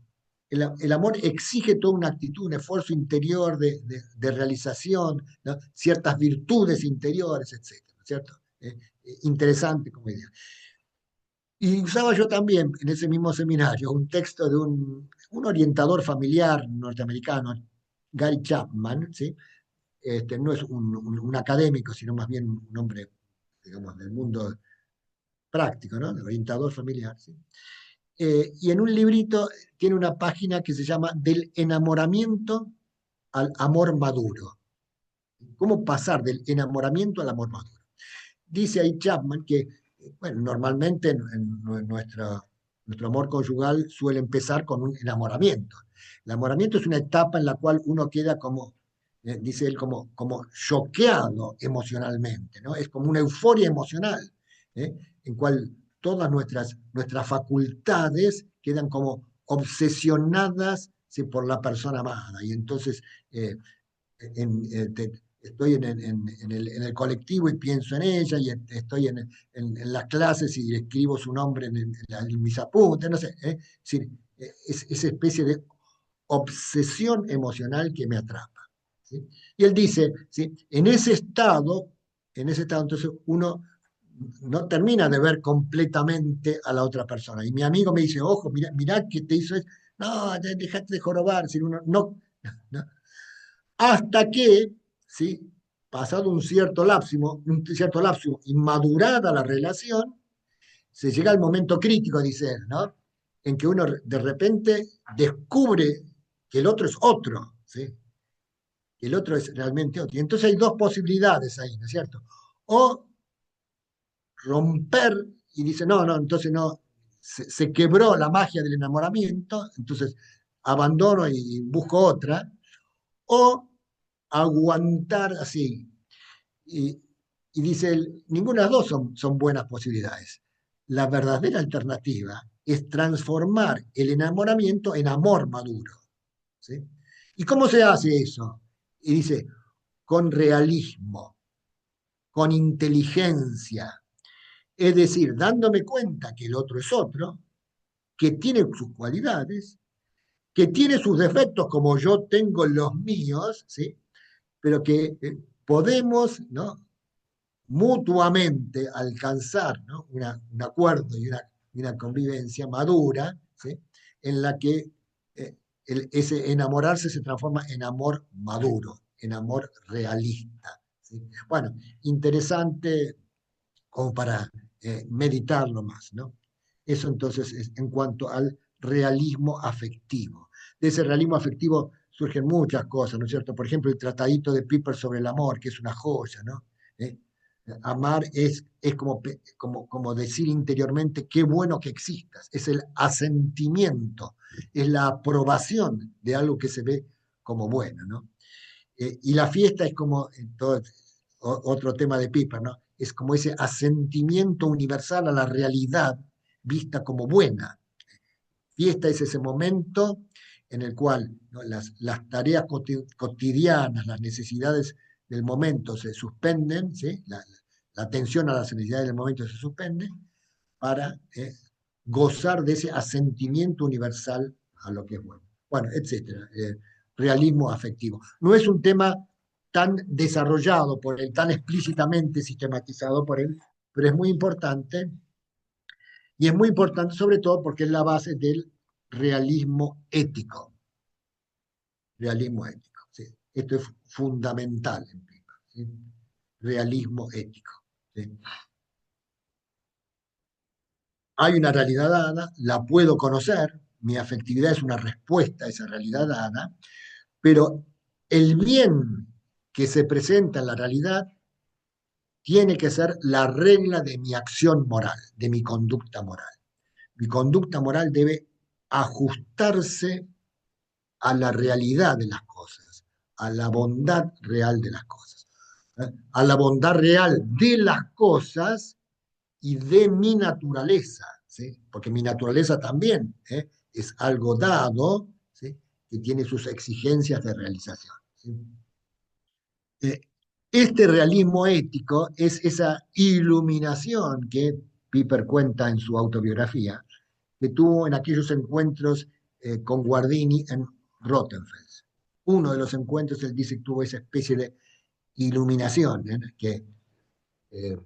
el amor exige toda una actitud, un esfuerzo interior de realización, ¿no? Ciertas virtudes interiores, etcétera, ¿cierto? Interesante como idea. Y usaba yo también en ese mismo seminario un texto de un orientador familiar norteamericano, Gary Chapman, ¿sí? No es un académico, sino más bien un hombre, digamos, del mundo práctico, ¿no? De orientador familiar, ¿sí? Y en un librito tiene una página que se llama Del enamoramiento al amor maduro. ¿Cómo pasar del enamoramiento al amor maduro? Dice ahí Chapman que, bueno, normalmente nuestro amor conyugal suele empezar con un enamoramiento. El enamoramiento es una etapa en la cual uno queda como, dice él, como choqueado emocionalmente, ¿no? Es como una euforia emocional, en cual todas nuestras facultades quedan como obsesionadas, ¿sí? Por la persona amada. Y entonces eh, estoy en el colectivo y pienso en ella, y estoy en las clases y escribo su nombre en mis apuntes, no sé. Es decir, es esa especie de obsesión emocional que me atrapa, ¿sí? Y él dice, ¿sí? En ese estado, entonces uno no termina de ver completamente a la otra persona. Y mi amigo me dice, ojo, mira que te hizo eso. No, dejate de jorobar, si uno no, no, hasta que, ¿sí? Pasado un cierto lapso y madurada la relación, se llega al momento crítico, dice él, ¿no? En que uno de repente descubre que el otro es otro, ¿sí? Que el otro es realmente otro. Y entonces hay dos posibilidades ahí, ¿no es cierto? O romper y dice, no, no, entonces no, se quebró la magia del enamoramiento, entonces abandono y busco otra, o aguantar así. Y, y dice él, ninguna de las dos son buenas posibilidades. La verdadera alternativa es transformar el enamoramiento en amor maduro, ¿sí? ¿Y cómo se hace eso? Y dice, con realismo, con inteligencia, es decir, dándome cuenta que el otro es otro, que tiene sus cualidades, que tiene sus defectos como yo tengo los míos, ¿sí? Pero que podemos, ¿no? Mutuamente alcanzar, ¿no? Un acuerdo y una convivencia madura, ¿sí? En la que ese enamorarse se transforma en amor maduro, en amor realista, ¿sí? Bueno, interesante como para meditarlo más, ¿no? Eso entonces es en cuanto al realismo afectivo. De ese realismo afectivo surgen muchas cosas, ¿no es cierto? Por ejemplo, el tratadito de Piper sobre el amor, que es una joya, ¿no? ¿Eh? Amar es como decir interiormente, qué bueno que existas. Es el asentimiento, es la aprobación de algo que se ve como bueno, ¿no? Y la fiesta es como, otro tema de Piper, ¿no? Es como ese asentimiento universal a la realidad vista como buena. Fiesta es ese momento en el cual, ¿no?, las tareas cotidianas, las necesidades del momento se suspenden, ¿sí? La atención a las necesidades del momento se suspende para gozar de ese asentimiento universal a lo que es bueno. Bueno, etcétera. Realismo afectivo. No es un tema tan desarrollado por él, tan explícitamente sistematizado por él, pero es muy importante, y es muy importante sobre todo porque es la base del realismo ético. Realismo ético. ¿Sí? Esto es fundamental en Piper, ¿sí? Realismo ético. ¿Sí? Hay una realidad dada, la puedo conocer, mi afectividad es una respuesta a esa realidad dada, pero el bien que se presenta en la realidad tiene que ser la regla de mi acción moral, de mi conducta moral. Mi conducta moral debe ajustarse a la realidad de las cosas, a la bondad real de las cosas, a la bondad real de las cosas y de mi naturaleza, ¿sí? Porque mi naturaleza también es algo dado, ¿sí?, que tiene sus exigencias de realización. ¿Sí? Eh, este realismo ético es esa iluminación que Piper cuenta en su autobiografía, que tuvo en aquellos encuentros con Guardini en Rottenfels. Uno de los encuentros, él dice que tuvo esa especie de iluminación, que eh,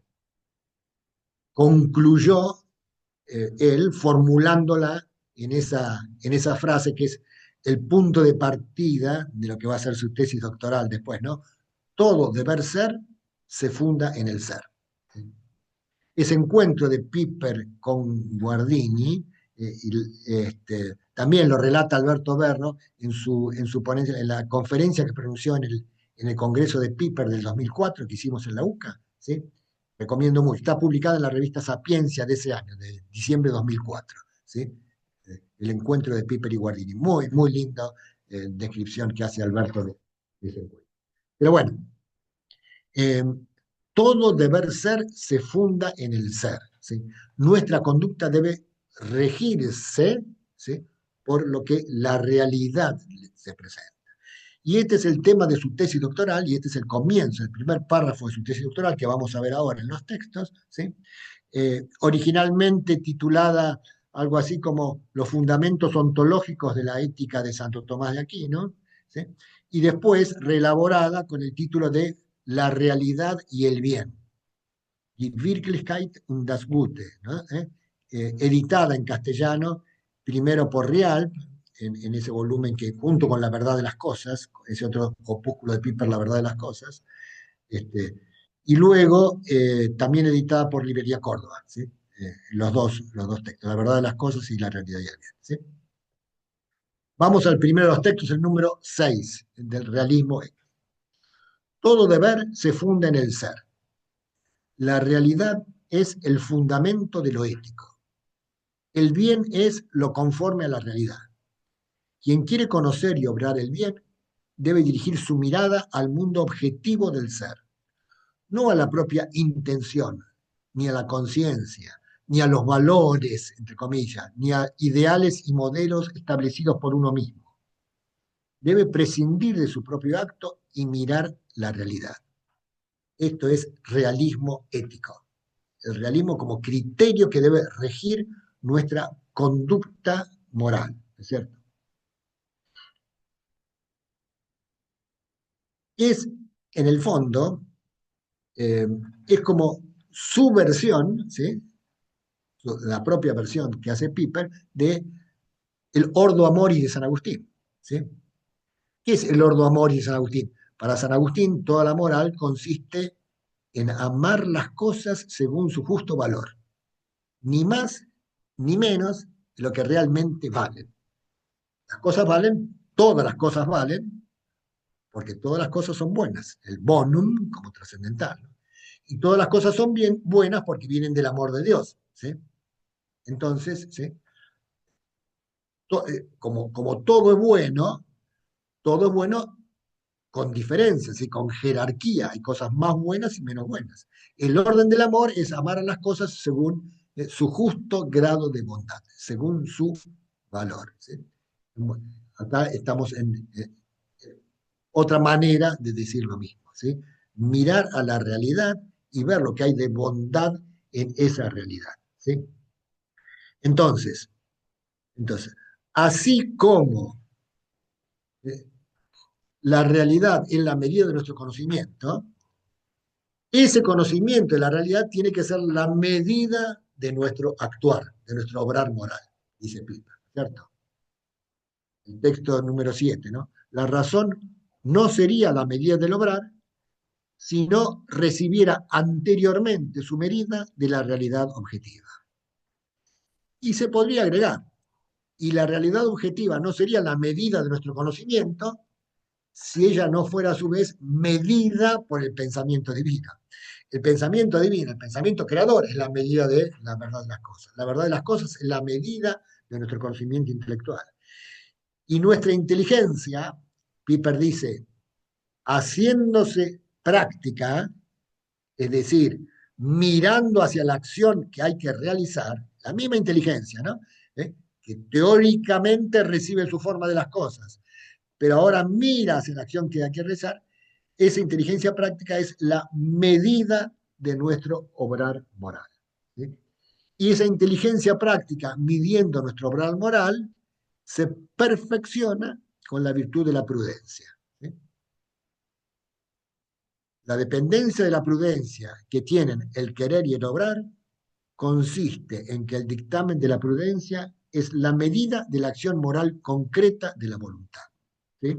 concluyó él formulándola en esa frase que es el punto de partida de lo que va a ser su tesis doctoral después, ¿no? Todo deber ser se funda en el ser. Ese encuentro de Piper con Guardini, también lo relata Alberto Berro en su ponencia, en la conferencia que pronunció en el Congreso de Piper del 2004 que hicimos en la UCA, ¿sí? Recomiendo mucho. Está publicada en la revista Sapiencia de ese año, de diciembre de 2004, ¿sí? El encuentro de Piper y Guardini. Muy, muy linda descripción que hace Alberto de ese encuentro. Pero bueno, eh, todo deber ser se funda en el ser, ¿sí? Nuestra conducta debe regirse, ¿sí?, por lo que la realidad se presenta. Y este es el tema de su tesis doctoral, y este es el comienzo, el primer párrafo de su tesis doctoral que vamos a ver ahora en los textos, ¿sí? Originalmente titulada algo así como Los fundamentos ontológicos de la ética de Santo Tomás de Aquino, ¿sí?, y después reelaborada con el título de La realidad y el bien, Die Wirklichkeit und das Gute, ¿no? Editada en castellano, primero por Rialp, en ese volumen que junto con La verdad de las cosas, ese otro opúsculo de Piper, La verdad de las cosas, y luego también editada por Librería Córdoba, ¿sí? Los dos textos, La verdad de las cosas y La realidad y el bien, ¿sí? Vamos al primero de los textos, el número 6 del realismo. Todo deber se funda en el ser. La realidad es el fundamento de lo ético. El bien es lo conforme a la realidad. Quien quiere conocer y obrar el bien debe dirigir su mirada al mundo objetivo del ser, no a la propia intención, ni a la conciencia, ni a los valores, entre comillas, ni a ideales y modelos establecidos por uno mismo. Debe prescindir de su propio acto y mirar la realidad. Esto es realismo ético. El realismo como criterio que debe regir nuestra conducta moral, ¿es cierto? Es, en el fondo, eh, es como su versión, ¿sí?, la propia versión que hace Piper de el Ordo Amoris de San Agustín, ¿sí? ¿Qué es el Ordo Amoris de San Agustín? Para San Agustín, toda la moral consiste en amar las cosas según su justo valor, ni más ni menos de lo que realmente valen. Las cosas valen, todas las cosas valen, porque todas las cosas son buenas, el bonum como trascendental, ¿no? Y todas las cosas son bien, buenas porque vienen del amor de Dios, ¿sí? Entonces, ¿sí?, como todo es bueno con diferencias y con jerarquía. Hay cosas más buenas y menos buenas. El orden del amor es amar a las cosas según su justo grado de bondad, según su valor. ¿Sí? Acá estamos en otra manera de decir lo mismo. ¿Sí? Mirar a la realidad y ver lo que hay de bondad en esa realidad. ¿Sí? Entonces, entonces, así como eh, la realidad es la medida de nuestro conocimiento, ese conocimiento de la realidad tiene que ser la medida de nuestro actuar, de nuestro obrar moral, dice Piper, ¿cierto? El texto número 7, ¿no? La razón no sería la medida del obrar si no recibiera anteriormente su medida de la realidad objetiva. Y se podría agregar, y la realidad objetiva no sería la medida de nuestro conocimiento si ella no fuera a su vez medida por el pensamiento divino. El pensamiento divino, el pensamiento creador es la medida de la verdad de las cosas. La verdad de las cosas es la medida de nuestro conocimiento intelectual. Y nuestra inteligencia, Piper dice, haciéndose práctica, es decir, mirando hacia la acción que hay que realizar, la misma inteligencia, ¿no? Que teóricamente recibe su forma de las cosas, pero ahora mira hacia la acción que hay que realizar, esa inteligencia práctica es la medida de nuestro obrar moral. ¿Sí? Y esa inteligencia práctica, midiendo nuestro obrar moral, se perfecciona con la virtud de la prudencia. ¿Sí? La dependencia de la prudencia que tienen el querer y el obrar consiste en que el dictamen de la prudencia es la medida de la acción moral concreta de la voluntad. ¿Sí?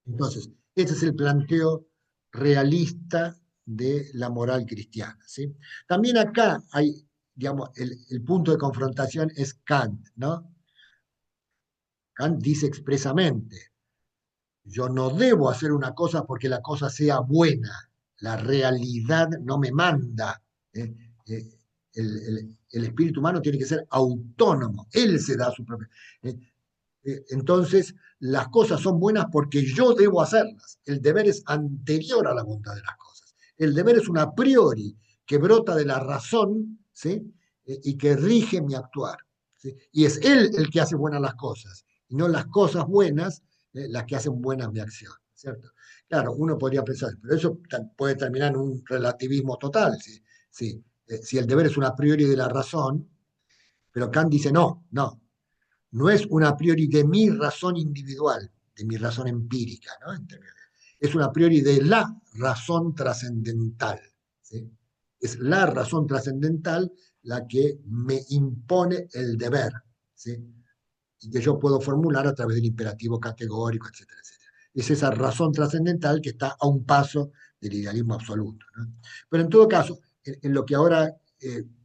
Entonces, ese es el planteo realista de la moral cristiana. ¿Sí? También acá hay, digamos, el punto de confrontación es Kant, ¿no? Kant dice expresamente, yo no debo hacer una cosa porque la cosa sea buena, la realidad no me manda. ¿Eh? Eh, el espíritu humano tiene que ser autónomo, él se da su propio. ¿Eh? Entonces, las cosas son buenas porque yo debo hacerlas. El deber es anterior a la bondad de las cosas. El deber es un a priori que brota de la razón, ¿sí? Y que rige mi actuar. ¿Sí? Y es él el que hace buenas las cosas, y no las cosas buenas las que hacen buenas mi acción. ¿Cierto? Claro, uno podría pensar, pero eso puede terminar en un relativismo total. ¿Sí? ¿Sí? Si el deber es un a priori de la razón, pero Kant dice no, no, no es un a priori de mi razón individual, de mi razón empírica, ¿no? Es un a priori de la razón trascendental. ¿Sí? Es la razón trascendental la que me impone el deber, ¿sí? Y que yo puedo formular a través del imperativo categórico, etcétera, etcétera. Es esa razón trascendental que está a un paso del idealismo absoluto, ¿no? Pero en todo caso, en lo que ahora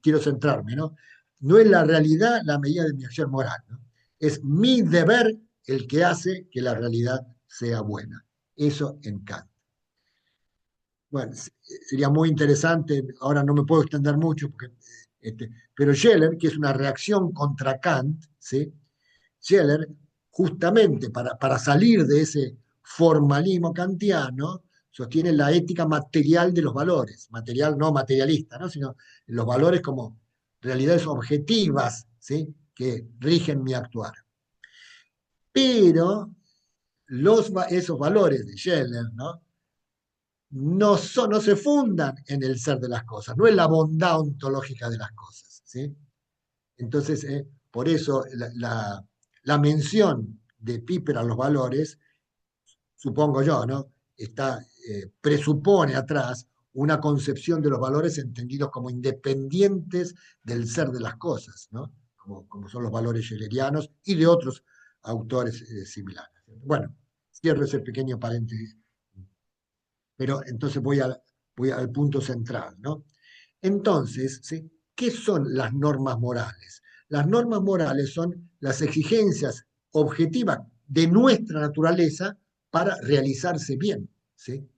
quiero centrarme, ¿no? No es la realidad la medida de mi acción moral, ¿no? Es mi deber el que hace que la realidad sea buena. Eso en Kant. Bueno, sería muy interesante, ahora no me puedo extender mucho, porque, pero Scheller, que es una reacción contra Kant, ¿sí? Scheller, justamente para salir de ese formalismo kantiano, sostiene la ética material de los valores, material no materialista, ¿no? Sino los valores como realidades objetivas, ¿sí? Que rigen mi actuar. Pero esos valores de Scheller, ¿no? No se fundan en el ser de las cosas, no es la bondad ontológica de las cosas. ¿Sí? Entonces, por eso la mención de Piper a los valores, supongo yo, ¿no? Presupone atrás una concepción de los valores entendidos como independientes del ser de las cosas, ¿no? Como son los valores schlerianos y de otros autores similares. Bueno, cierro ese pequeño paréntesis, pero entonces voy al punto central, ¿no? Entonces, ¿sí? ¿Qué son las normas morales? Las normas morales son las exigencias objetivas de nuestra naturaleza para realizarse bien, ¿sí?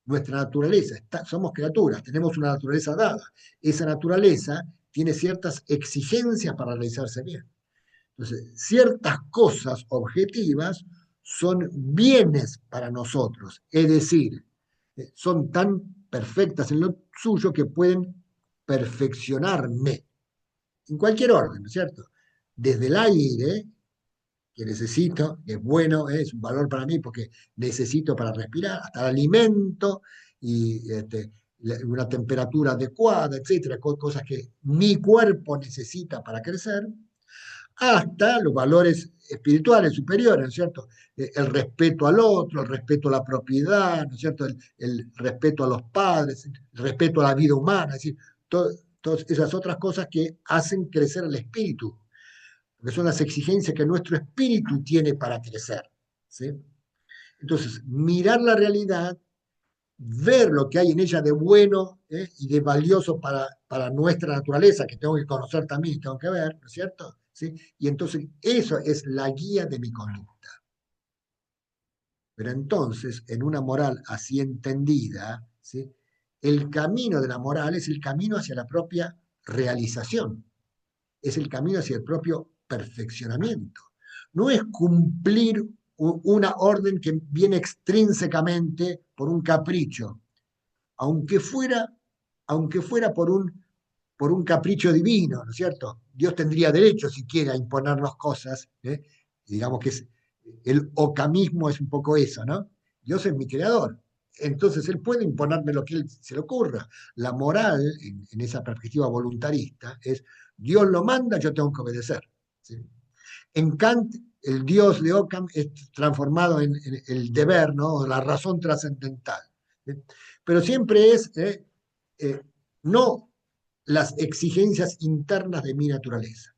Nuestra naturaleza, somos criaturas, tenemos una naturaleza dada. Esa naturaleza tiene ciertas exigencias para realizarse bien. Entonces, ciertas cosas objetivas son bienes para nosotros, es decir, son tan perfectas en lo suyo que pueden perfeccionarme en cualquier orden, ¿no es cierto? Desde el aire, que necesito, que es bueno, es un valor para mí porque necesito para respirar, hasta el alimento y una temperatura adecuada, etcétera, cosas que mi cuerpo necesita para crecer, hasta los valores espirituales superiores, ¿no es cierto? El respeto al otro, el respeto a la propiedad, ¿no es cierto? El respeto a los padres, el respeto a la vida humana, es decir, todas esas otras cosas que hacen crecer el espíritu, porque son las exigencias que nuestro espíritu tiene para crecer, ¿sí? Entonces, mirar la realidad, ver lo que hay en ella de bueno, y de valioso para nuestra naturaleza, que tengo que conocer también y tengo que ver, ¿no es cierto? ¿Sí? Y entonces eso es la guía de mi conducta. Pero entonces, en una moral así entendida, ¿sí? El camino de la moral es el camino hacia la propia realización, es el camino hacia el propio perfeccionamiento. No es cumplir una orden que viene extrínsecamente por un capricho, aunque fuera, aunque fuera por un capricho divino, ¿no es cierto? Dios tendría derecho siquiera a imponernos cosas, ¿eh? Digamos que el ocamismo es un poco eso, ¿no? Dios es mi creador, entonces Él puede imponerme lo que Él se le ocurra. La moral, en esa perspectiva voluntarista, es Dios lo manda, yo tengo que obedecer, ¿sí? En Kant, el Dios de Occam es transformado en el deber, ¿no? La razón trascendental. ¿Sí? Pero siempre es no las exigencias internas de mi naturaleza.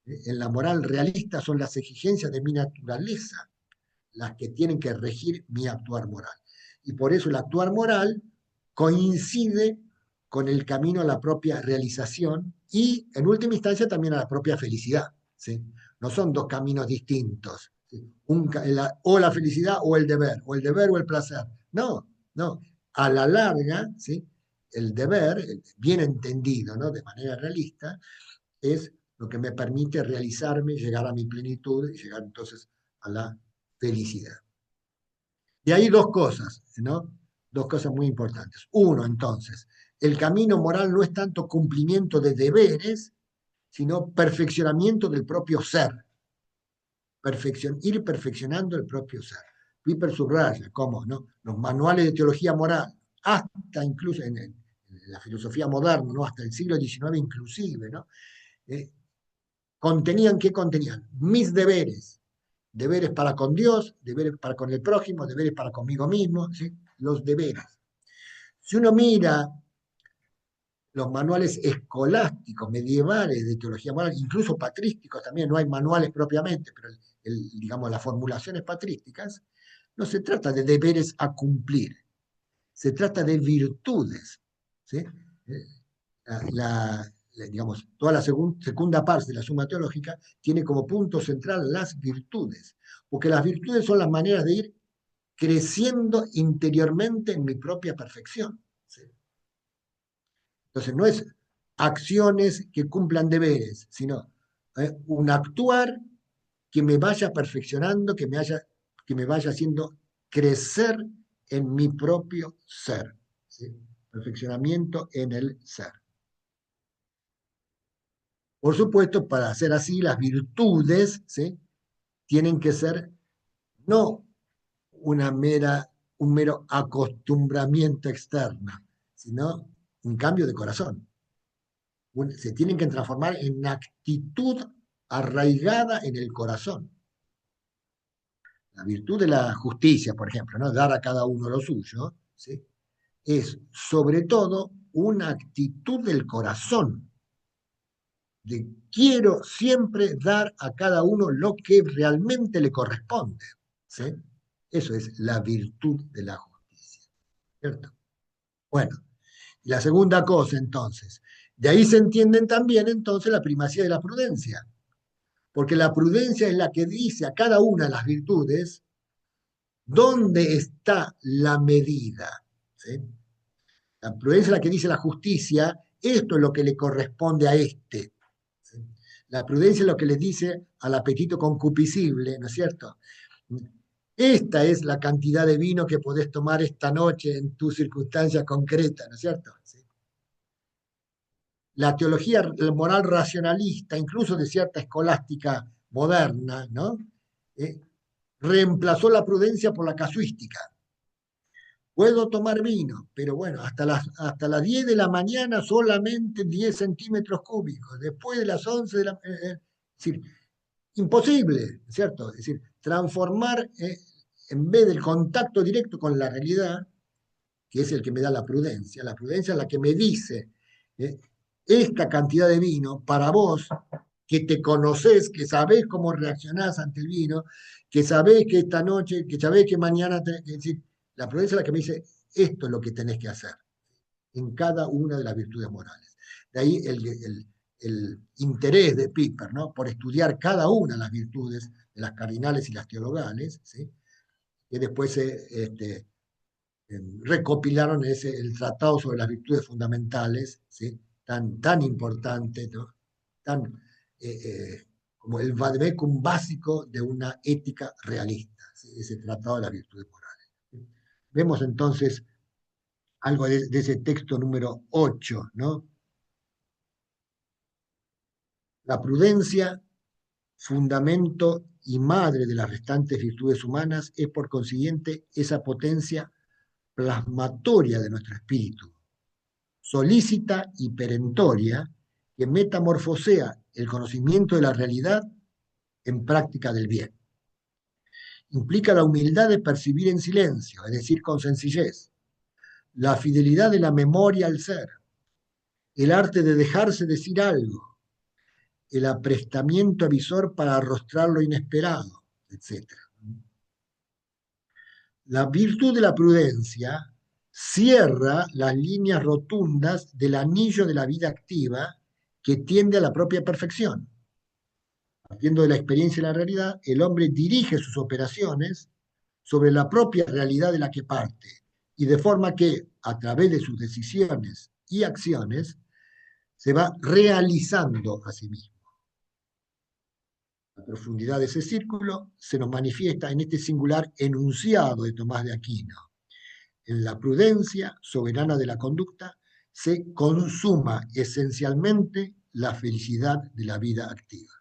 En la moral realista son las exigencias de mi naturaleza las que tienen que regir mi actuar moral. Y por eso el actuar moral coincide con el camino a la propia realización y, en última instancia, también a la propia felicidad. ¿Sí? No son dos caminos distintos. ¿Sí? O la felicidad o el deber o el placer. No, no. A la larga, ¿sí? El deber, bien entendido, ¿no? De manera realista, es lo que me permite realizarme, llegar a mi plenitud y llegar entonces a la felicidad. Y hay dos cosas, ¿no? Dos cosas muy importantes. Uno, entonces, el camino moral no es tanto cumplimiento de deberes, sino perfeccionamiento del propio ser. Ir perfeccionando el propio ser. Piper subraya cómo, ¿no? Los manuales de teología moral, hasta incluso en la filosofía moderna, ¿no? Hasta el siglo XIX inclusive, ¿no? Eh, contenían, ¿qué contenían? Mis deberes, deberes para con Dios, deberes para con el prójimo, deberes para conmigo mismo, ¿sí? Los deberes. Si uno mira los manuales escolásticos, medievales de teología moral, incluso patrísticos también, no hay manuales propiamente, pero digamos las formulaciones patrísticas, no se trata de deberes a cumplir, se trata de virtudes. ¿Sí? Digamos, toda la segunda parte de la Suma Teológica tiene como punto central las virtudes, porque las virtudes son las maneras de ir creciendo interiormente en mi propia perfección. ¿Sí? Entonces, no es acciones que cumplan deberes, sino un actuar que me vaya perfeccionando, que me vaya haciendo crecer en mi propio ser. ¿Sí? Perfeccionamiento en el ser. Por supuesto, para hacer así, las virtudes, ¿sí? Tienen que ser no un mero acostumbramiento externo, sino un cambio de corazón. Se tienen que transformar en actitud arraigada en el corazón. La virtud de la justicia, por ejemplo, ¿no? Dar a cada uno lo suyo, ¿sí? Es sobre todo una actitud del corazón, de quiero siempre dar a cada uno lo que realmente le corresponde. ¿Sí? Eso es la virtud de la justicia. ¿Cierto? Bueno, y la segunda cosa entonces, de ahí se entienden también entonces la primacía de la prudencia, porque la prudencia es la que dice a cada una de las virtudes dónde está la medida. ¿Sí? La prudencia es la que dice la justicia, esto es lo que le corresponde a este. La prudencia es lo que le dice al apetito concupiscible, ¿no es cierto? Esta es la cantidad de vino que podés tomar esta noche en tu circunstancia concreta, ¿no es cierto? Sí. La teología moral racionalista, incluso de cierta escolástica moderna, ¿no? Eh, Reemplazó la prudencia por la casuística. Puedo tomar vino, pero bueno, hasta las 10 de la mañana solamente 10 centímetros cúbicos, después de las 11 de la... es decir, imposible, ¿cierto? Es decir, transformar, en vez del contacto directo con la realidad, que es el que me da la prudencia es la que me dice, ¿eh? Esta cantidad de vino para vos, que te conocés, que sabés cómo reaccionás ante el vino, que sabés que esta noche, que sabés que mañana, es decir, la prudencia es la que me dice, esto es lo que tenés que hacer en cada una de las virtudes morales. De ahí el interés de Piper, ¿no? Por estudiar cada una de las virtudes, de las cardinales y las teologales, ¿sí? Que después recopilaron el tratado sobre las virtudes fundamentales, ¿sí? Tan importante, ¿no? Tan, eh, eh, como el vademecum básico de una ética realista, ¿sí? Ese tratado de las virtudes morales. ¿Sí? Vemos entonces algo de ese texto número 8, ¿no? La prudencia, fundamento y madre de las restantes virtudes humanas, es por consiguiente esa potencia plasmatoria de nuestro espíritu, solícita y perentoria, que metamorfosea el conocimiento de la realidad en práctica del bien. Implica la humildad de percibir en silencio, es decir, con sencillez, la fidelidad de la memoria al ser, el arte de dejarse decir algo, el aprestamiento avisor para arrostrar lo inesperado, etc. La virtud de la prudencia cierra las líneas rotundas del anillo de la vida activa que tiende a la propia perfección. Partiendo de la experiencia y la realidad, el hombre dirige sus operaciones sobre la propia realidad de la que parte, y de forma que, a través de sus decisiones y acciones, se va realizando a sí mismo. La profundidad de ese círculo se nos manifiesta en este singular enunciado de Tomás de Aquino. En la prudencia soberana de la conducta se consuma esencialmente la felicidad de la vida activa.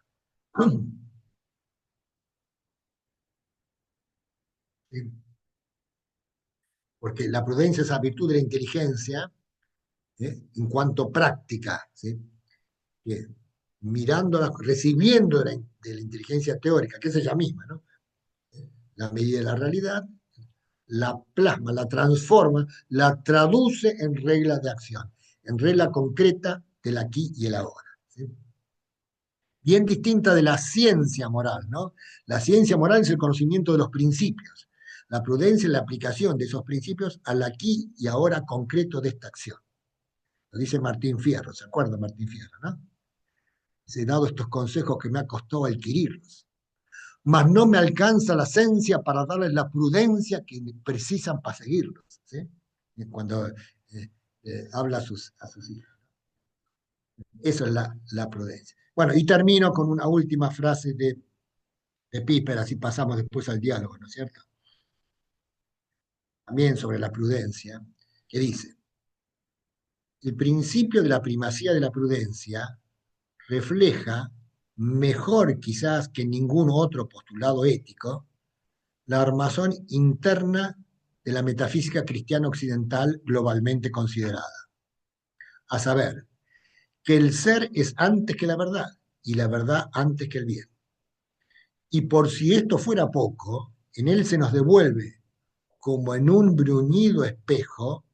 Porque la prudencia es la virtud de la inteligencia, en cuanto práctica, ¿sí? Que recibiendo de la inteligencia teórica, que es ella misma, ¿no? La medida de la realidad, la plasma, la transforma, la traduce en reglas de acción, en regla concreta del aquí y el ahora. ¿Sí? Bien distinta de la ciencia moral, ¿no? La ciencia moral es el conocimiento de los principios. La prudencia es la aplicación de esos principios al aquí y ahora concreto de esta acción. Lo dice Martín Fierro, ¿se acuerda Martín Fierro, no? He dado estos consejos que me ha costado adquirirlos, mas no me alcanza la ciencia para darles la prudencia que precisan para seguirlos, ¿sí? Cuando habla a sus hijos. Eso es la prudencia. Bueno, y termino con una última frase de Piper, así pasamos después al diálogo, ¿no es cierto? También sobre la prudencia, que dice, el principio de la primacía de la prudencia refleja, mejor quizás que ningún otro postulado ético, la armazón interna de la metafísica cristiana occidental globalmente considerada, a saber, que el ser es antes que la verdad y la verdad antes que el bien. Y por si esto fuera poco, en él se nos devuelve, como en un bruñido espejo,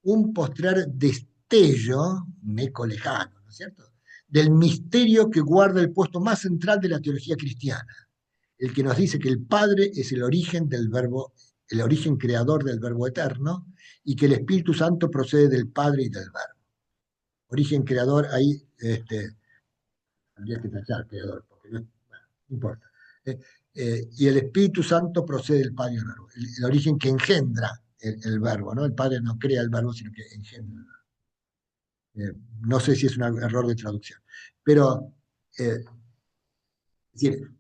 un postrer destello, un eco lejano, ¿no es cierto?, del misterio que guarda el puesto más central de la teología cristiana, el que nos dice que el Padre es el origen del verbo, el origen creador del verbo eterno, y que el Espíritu Santo procede del Padre y del verbo. Origen creador, ahí habría que tachar creador, porque bueno, no importa. Y el Espíritu Santo procede del Padre y del verbo, el origen que engendra el verbo, ¿no? El Padre no crea el verbo, sino que engendra el verbo. No sé si es un error de traducción, pero es decir,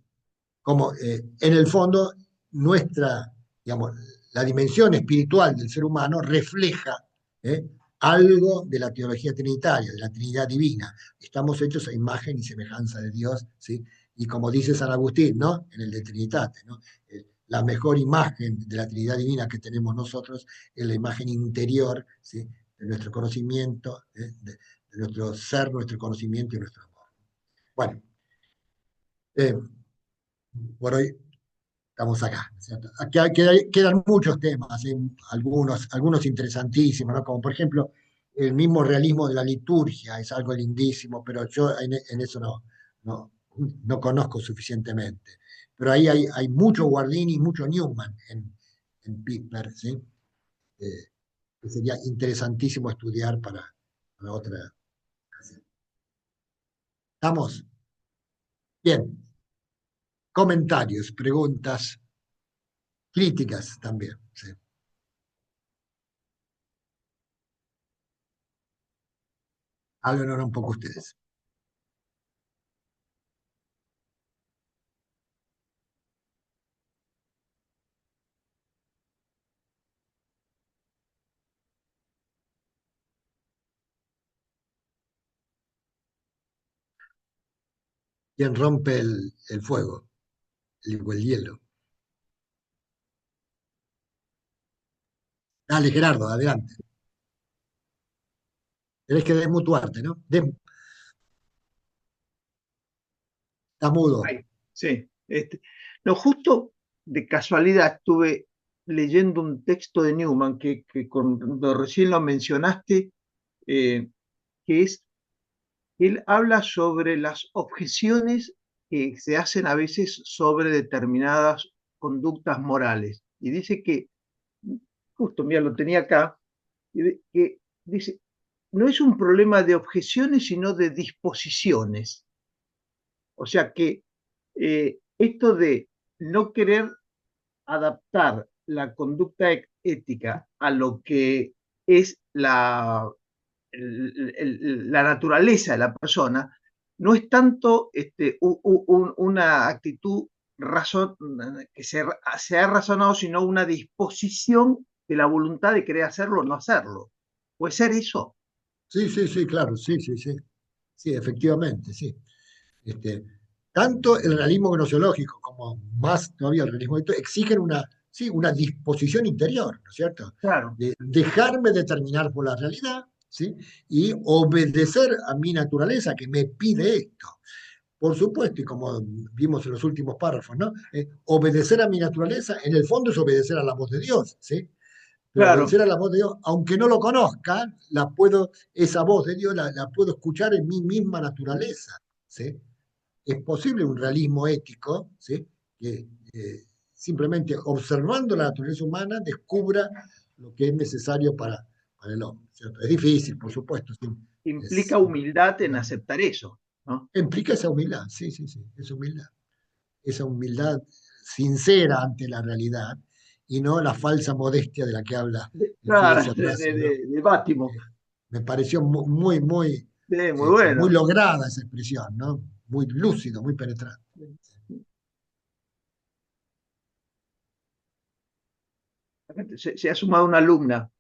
como en el fondo nuestra, digamos, la dimensión espiritual del ser humano refleja ¿eh? algo de la teología trinitaria, de la Trinidad divina. Estamos hechos a imagen y semejanza de Dios, ¿sí? Y como dice San Agustín, ¿no? En el de Trinitate, ¿no? La mejor imagen de la Trinidad divina que tenemos nosotros es la imagen interior, ¿sí? De nuestro conocimiento, de nuestro ser, nuestro conocimiento y nuestro amor. Bueno, eh, por hoy estamos acá, ¿cierto? Aquí quedan muchos temas, ¿eh? Algunos interesantísimos, ¿no? Como por ejemplo el mismo realismo de la liturgia, es algo lindísimo, pero yo en eso no, no conozco suficientemente. Pero ahí hay mucho Guardini y mucho Newman en Piper, ¿sí? Eh, que sería interesantísimo estudiar para otra ocasión. ¿Estamos? Bien. Comentarios, preguntas, críticas también, ¿sí? Hablen ahora un poco ustedes. ¿Quién rompe el fuego? El hielo. Dale, Gerardo, adelante. Tenés que desmutuarte, ¿no? Está mudo. Ay, sí. No, justo de casualidad estuve leyendo un texto de Newman que cuando recién lo mencionaste, eh, que es, él habla sobre las objeciones que se hacen a veces sobre determinadas conductas morales. Y dice que, justo, mira, lo tenía acá, que dice, no es un problema de objeciones, sino de disposiciones. O sea que esto de no querer adaptar la conducta ética a lo que es la naturaleza de la persona, no es tanto una actitud que se ha razonado, sino una disposición de la voluntad de querer hacerlo o no hacerlo. ¿Puede ser eso? Sí, sí, sí, claro, sí, sí, sí. Sí, efectivamente, sí. Este, tanto el realismo gnoseológico como más todavía el realismo exigen sí, una disposición interior, ¿no es cierto? Claro, De dejarme determinar por la realidad, ¿sí? Y obedecer a mi naturaleza que me pide esto. Por supuesto, y como vimos en los últimos párrafos, ¿no? Obedecer a mi naturaleza, en el fondo es obedecer a la voz de Dios, ¿sí? Pero claro, obedecer a la voz de Dios, aunque no lo conozca, esa voz de Dios la puedo escuchar en mi misma naturaleza, ¿sí? Es posible un realismo ético, ¿sí? Que simplemente observando la naturaleza humana descubra lo que es necesario para el hombre, ¿cierto? Es difícil, por supuesto, sí. implica Es, humildad en aceptar eso, ¿no? implica esa humildad, sí, sí, sí, esa humildad sincera ante la realidad y no la falsa modestia de la que habla Claro, Lucrecia Tracy, ¿no? de Bátimo. Me pareció Muy muy bueno. lograda esa expresión, ¿no? Muy lúcido, muy penetrante. Se ha sumado una alumna.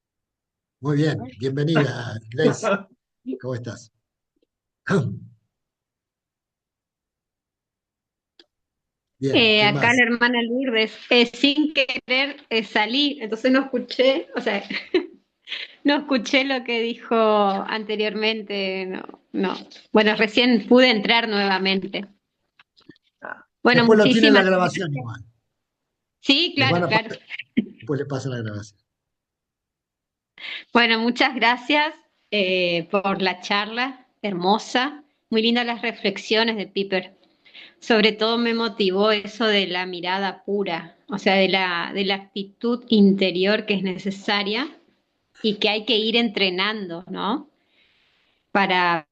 Muy bien, bienvenida, Grace. ¿Cómo estás? Bien, ¿qué Acá más? la hermana Lourdes, sin querer salí, entonces no escuché, o sea, no escuché lo que dijo anteriormente, no, no. Bueno, recién pude entrar nuevamente. Ah, Bueno, Después lo tienen la muchísimas grabación gracias. igual. Sí, Les van claro, a claro. después les pasa la grabación. Bueno, muchas gracias por la charla, hermosa, muy lindas las reflexiones de Piper. Sobre todo me motivó eso de la mirada pura, o sea, de la actitud interior que es necesaria y que hay que ir entrenando, ¿no? Para,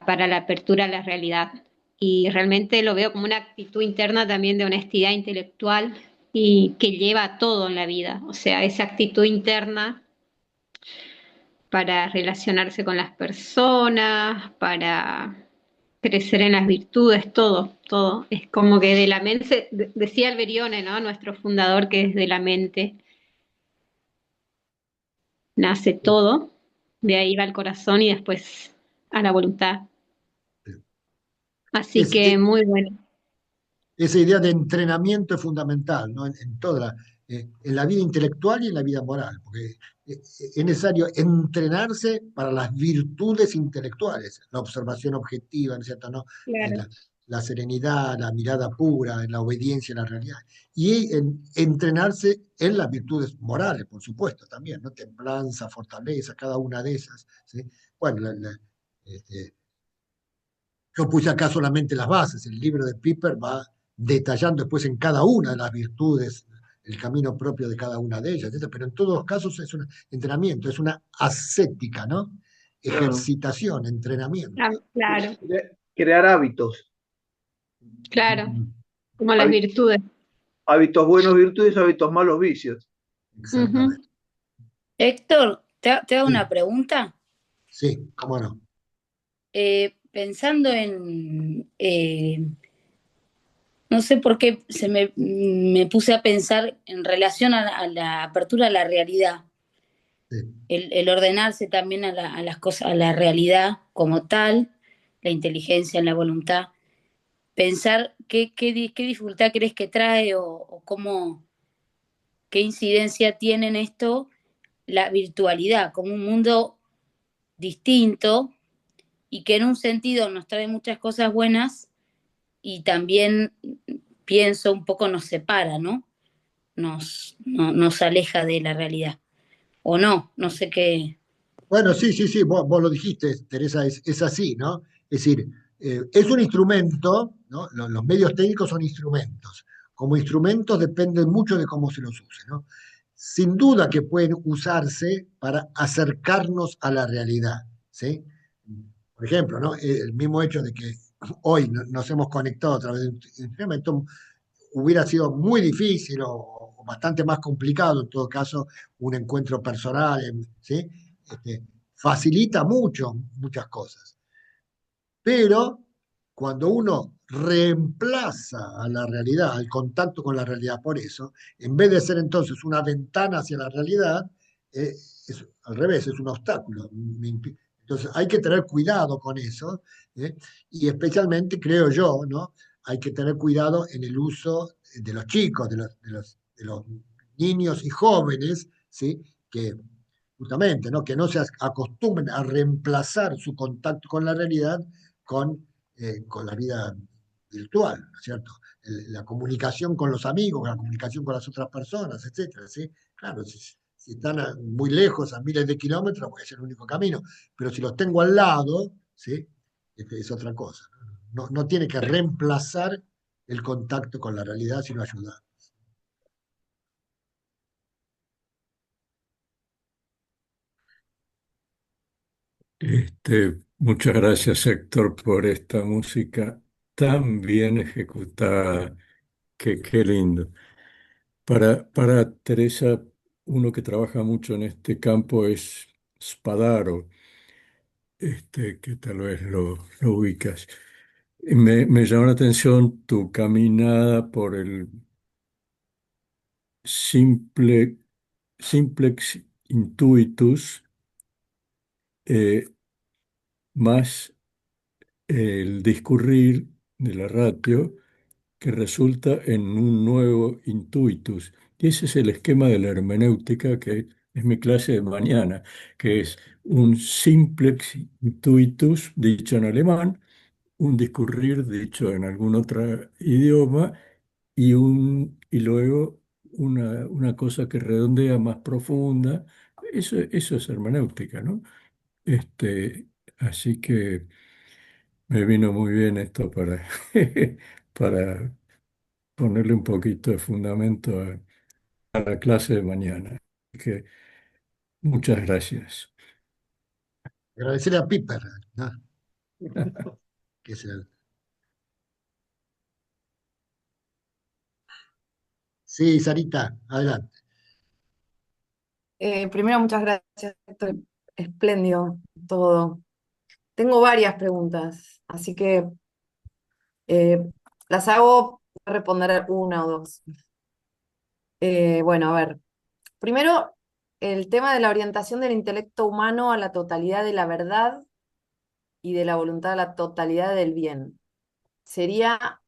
para la apertura a la realidad. Y realmente lo veo como una actitud interna también de honestidad intelectual y que lleva a todo en la vida. O sea, esa actitud interna para relacionarse con las personas, para crecer en las virtudes, todo, todo. Es como que de la mente, decía Alberione, ¿no? Nuestro fundador, que es de la mente nace todo, de ahí va el corazón y después a la voluntad. Así Es, que muy bueno. esa idea de entrenamiento es fundamental, ¿no? En toda en la vida intelectual y en la vida moral, porque es necesario entrenarse para las virtudes intelectuales, la observación objetiva, ¿no es cierto? ¿No? Claro. La serenidad, la mirada pura, la obediencia a la realidad. Y entrenarse en las virtudes morales, por supuesto, también, ¿no? Templanza, fortaleza, cada una de esas, ¿sí? Bueno, este, yo puse acá solamente las bases. El libro de Piper va detallando después en cada una de las virtudes el camino propio de cada una de ellas, etcétera. Pero en todos los casos es un entrenamiento, es una ascética, ¿no? Claro. Ejercitación, entrenamiento. Ah, claro, Crear hábitos, claro, Mm, como las Hábi- virtudes. hábitos buenos virtudes, hábitos malos vicios. Ujú. exactamente. Héctor, te hago una Sí, pregunta. sí, cómo no. Pensando no sé por qué me puse a pensar en relación a la apertura a la realidad, Sí. el ordenarse también a las cosas, a la realidad como tal, la inteligencia, la voluntad. Pensar qué dificultad crees que trae o cómo, qué incidencia tiene en esto la virtualidad como un mundo distinto y que en un sentido nos trae muchas cosas buenas y también pienso un poco nos separa, ¿no? Nos aleja de la realidad. O no, no sé qué. Bueno, sí, sí, sí, vos lo dijiste, Teresa, es así, ¿no? Es decir, es un instrumento, ¿no? Los medios técnicos son instrumentos. Como instrumentos dependen mucho de cómo se los use, ¿no? Sin duda que pueden usarse para acercarnos a la realidad, ¿sí? Por ejemplo, ¿no? El mismo hecho de que hoy nos hemos conectado a través de un instrumento hubiera sido muy difícil o bastante más complicado, en todo caso, un encuentro personal, ¿sí? Facilita mucho, muchas cosas. Pero cuando uno reemplaza a la realidad, al contacto con la realidad, por eso, en vez de ser entonces una ventana hacia la realidad, es al revés, es un obstáculo. Entonces hay que tener cuidado con eso, ¿eh? Y especialmente, creo yo, ¿no? Hay que tener cuidado en el uso de los chicos, de los niños y jóvenes, ¿sí? Que justamente, ¿no? Que no se acostumbren a reemplazar su contacto con la realidad con la vida virtual, ¿no es cierto? La comunicación con los amigos, la comunicación con las otras personas, etcétera, ¿sí? Claro, si están muy lejos, a miles de kilómetros, puede ser el único camino, pero si los tengo al lado, ¿sí? Es otra cosa. No, no tiene que reemplazar el contacto con la realidad, sino ayudar. Muchas gracias, Héctor, por esta música tan bien ejecutada. Qué lindo. Para Teresa, uno que trabaja mucho en este campo es Spadaro, que tal vez lo ubicas. Y me llamó la atención tu caminada por el simple, simplex intuitus, eh, más el discurrir de la ratio que resulta en un nuevo intuitus. Y ese es el esquema de la hermenéutica que es mi clase de mañana, que es un simplex intuitus dicho en alemán, un discurrir dicho en algún otro idioma y luego una cosa que redondea más profunda. Eso es hermenéutica, ¿no? Este, así que me vino muy bien esto para ponerle un poquito de fundamento a la clase de mañana. Así que muchas gracias. Agradecerle a Piper, ¿no? Que es Sí, Sarita, adelante. Primero, muchas gracias, Héctor. Espléndido todo. Tengo varias preguntas, así que eh, las hago, voy a responder una o dos. Bueno, a ver. Primero, el tema de la orientación del intelecto humano a la totalidad de la verdad y de la voluntad a la totalidad del bien. ¿Sería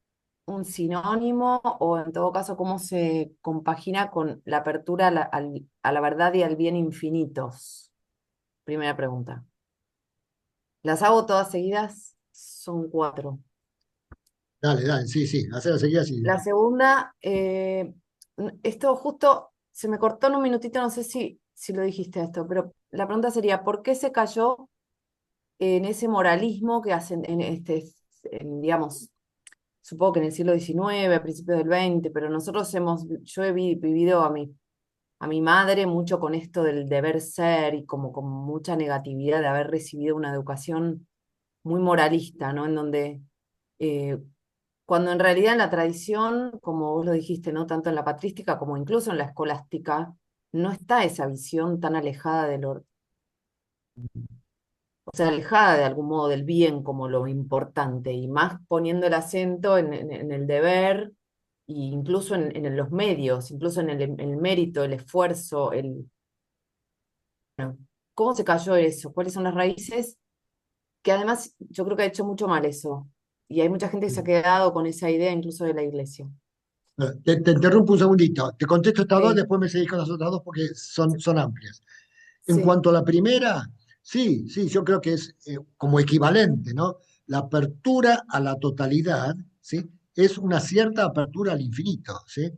un sinónimo o en todo caso cómo se compagina con la apertura a la verdad y al bien infinitos? Primera pregunta. ¿Las hago todas seguidas? Son cuatro. Dale, dale, sí, sí, hacerla seguida, sí. La segunda, esto justo se me cortó en un minutito, no sé si lo dijiste esto, pero la pregunta sería, ¿por qué se cayó en ese moralismo que hacen, digamos, supongo que en el siglo XIX, a principios del XX, pero yo he vivido a mi madre mucho con esto del deber ser y como con mucha negatividad de haber recibido una educación muy moralista, ¿no? En donde, eh, cuando en realidad en la tradición, como vos lo dijiste, ¿no? Tanto en la patrística como incluso en la escolástica, no está esa visión tan alejada o sea, alejada de algún modo del bien como lo importante, y más poniendo el acento en el deber, e incluso en los medios, incluso en el mérito, el esfuerzo, bueno, ¿cómo se cayó eso? ¿Cuáles son las raíces? Que además yo creo que ha hecho mucho mal eso. Y hay mucha gente que se ha quedado con esa idea incluso de la iglesia. Te interrumpo un segundito. Te contesto estas dos, Sí, después me seguís con las otras dos porque son amplias. En sí, cuanto a la primera, sí, sí, yo creo que es como equivalente, ¿no? La apertura a la totalidad, ¿sí? Es una cierta apertura al infinito, ¿sí?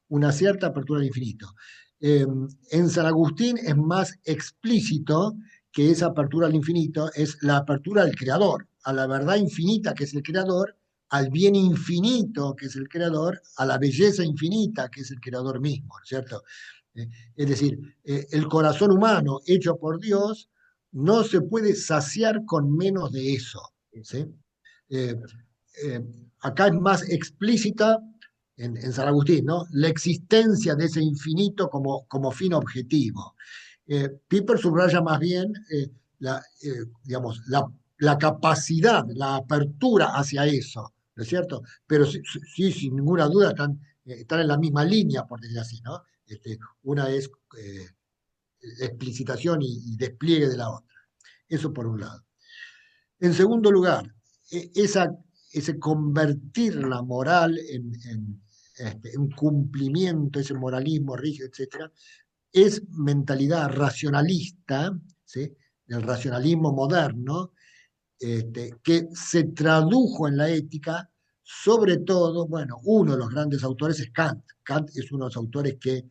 Una cierta apertura al infinito. En San Agustín es más explícito que esa apertura al infinito es la apertura al creador, a la verdad infinita que es el creador, al bien infinito que es el creador, a la belleza infinita que es el creador mismo, ¿no es cierto? Eh, es decir, el corazón humano hecho por Dios no se puede saciar con menos de eso, ¿sí? Eh, eh, Acá es más explícita en San Agustín, ¿no? La existencia de ese infinito como fin objetivo. Piper subraya más bien digamos, la capacidad, la apertura hacia eso, ¿no es cierto? Pero sí, sí, sin ninguna duda están en la misma línea, por decir así, ¿no? Una es explicitación y despliegue de la otra. Eso por un lado. En segundo lugar, ese convertir la moral en cumplimiento, ese moralismo rígido, etcétera, es mentalidad racionalista, ¿sí? El racionalismo moderno, que se tradujo en la ética, sobre todo, bueno, uno de los grandes autores es Kant. Kant es uno de los autores que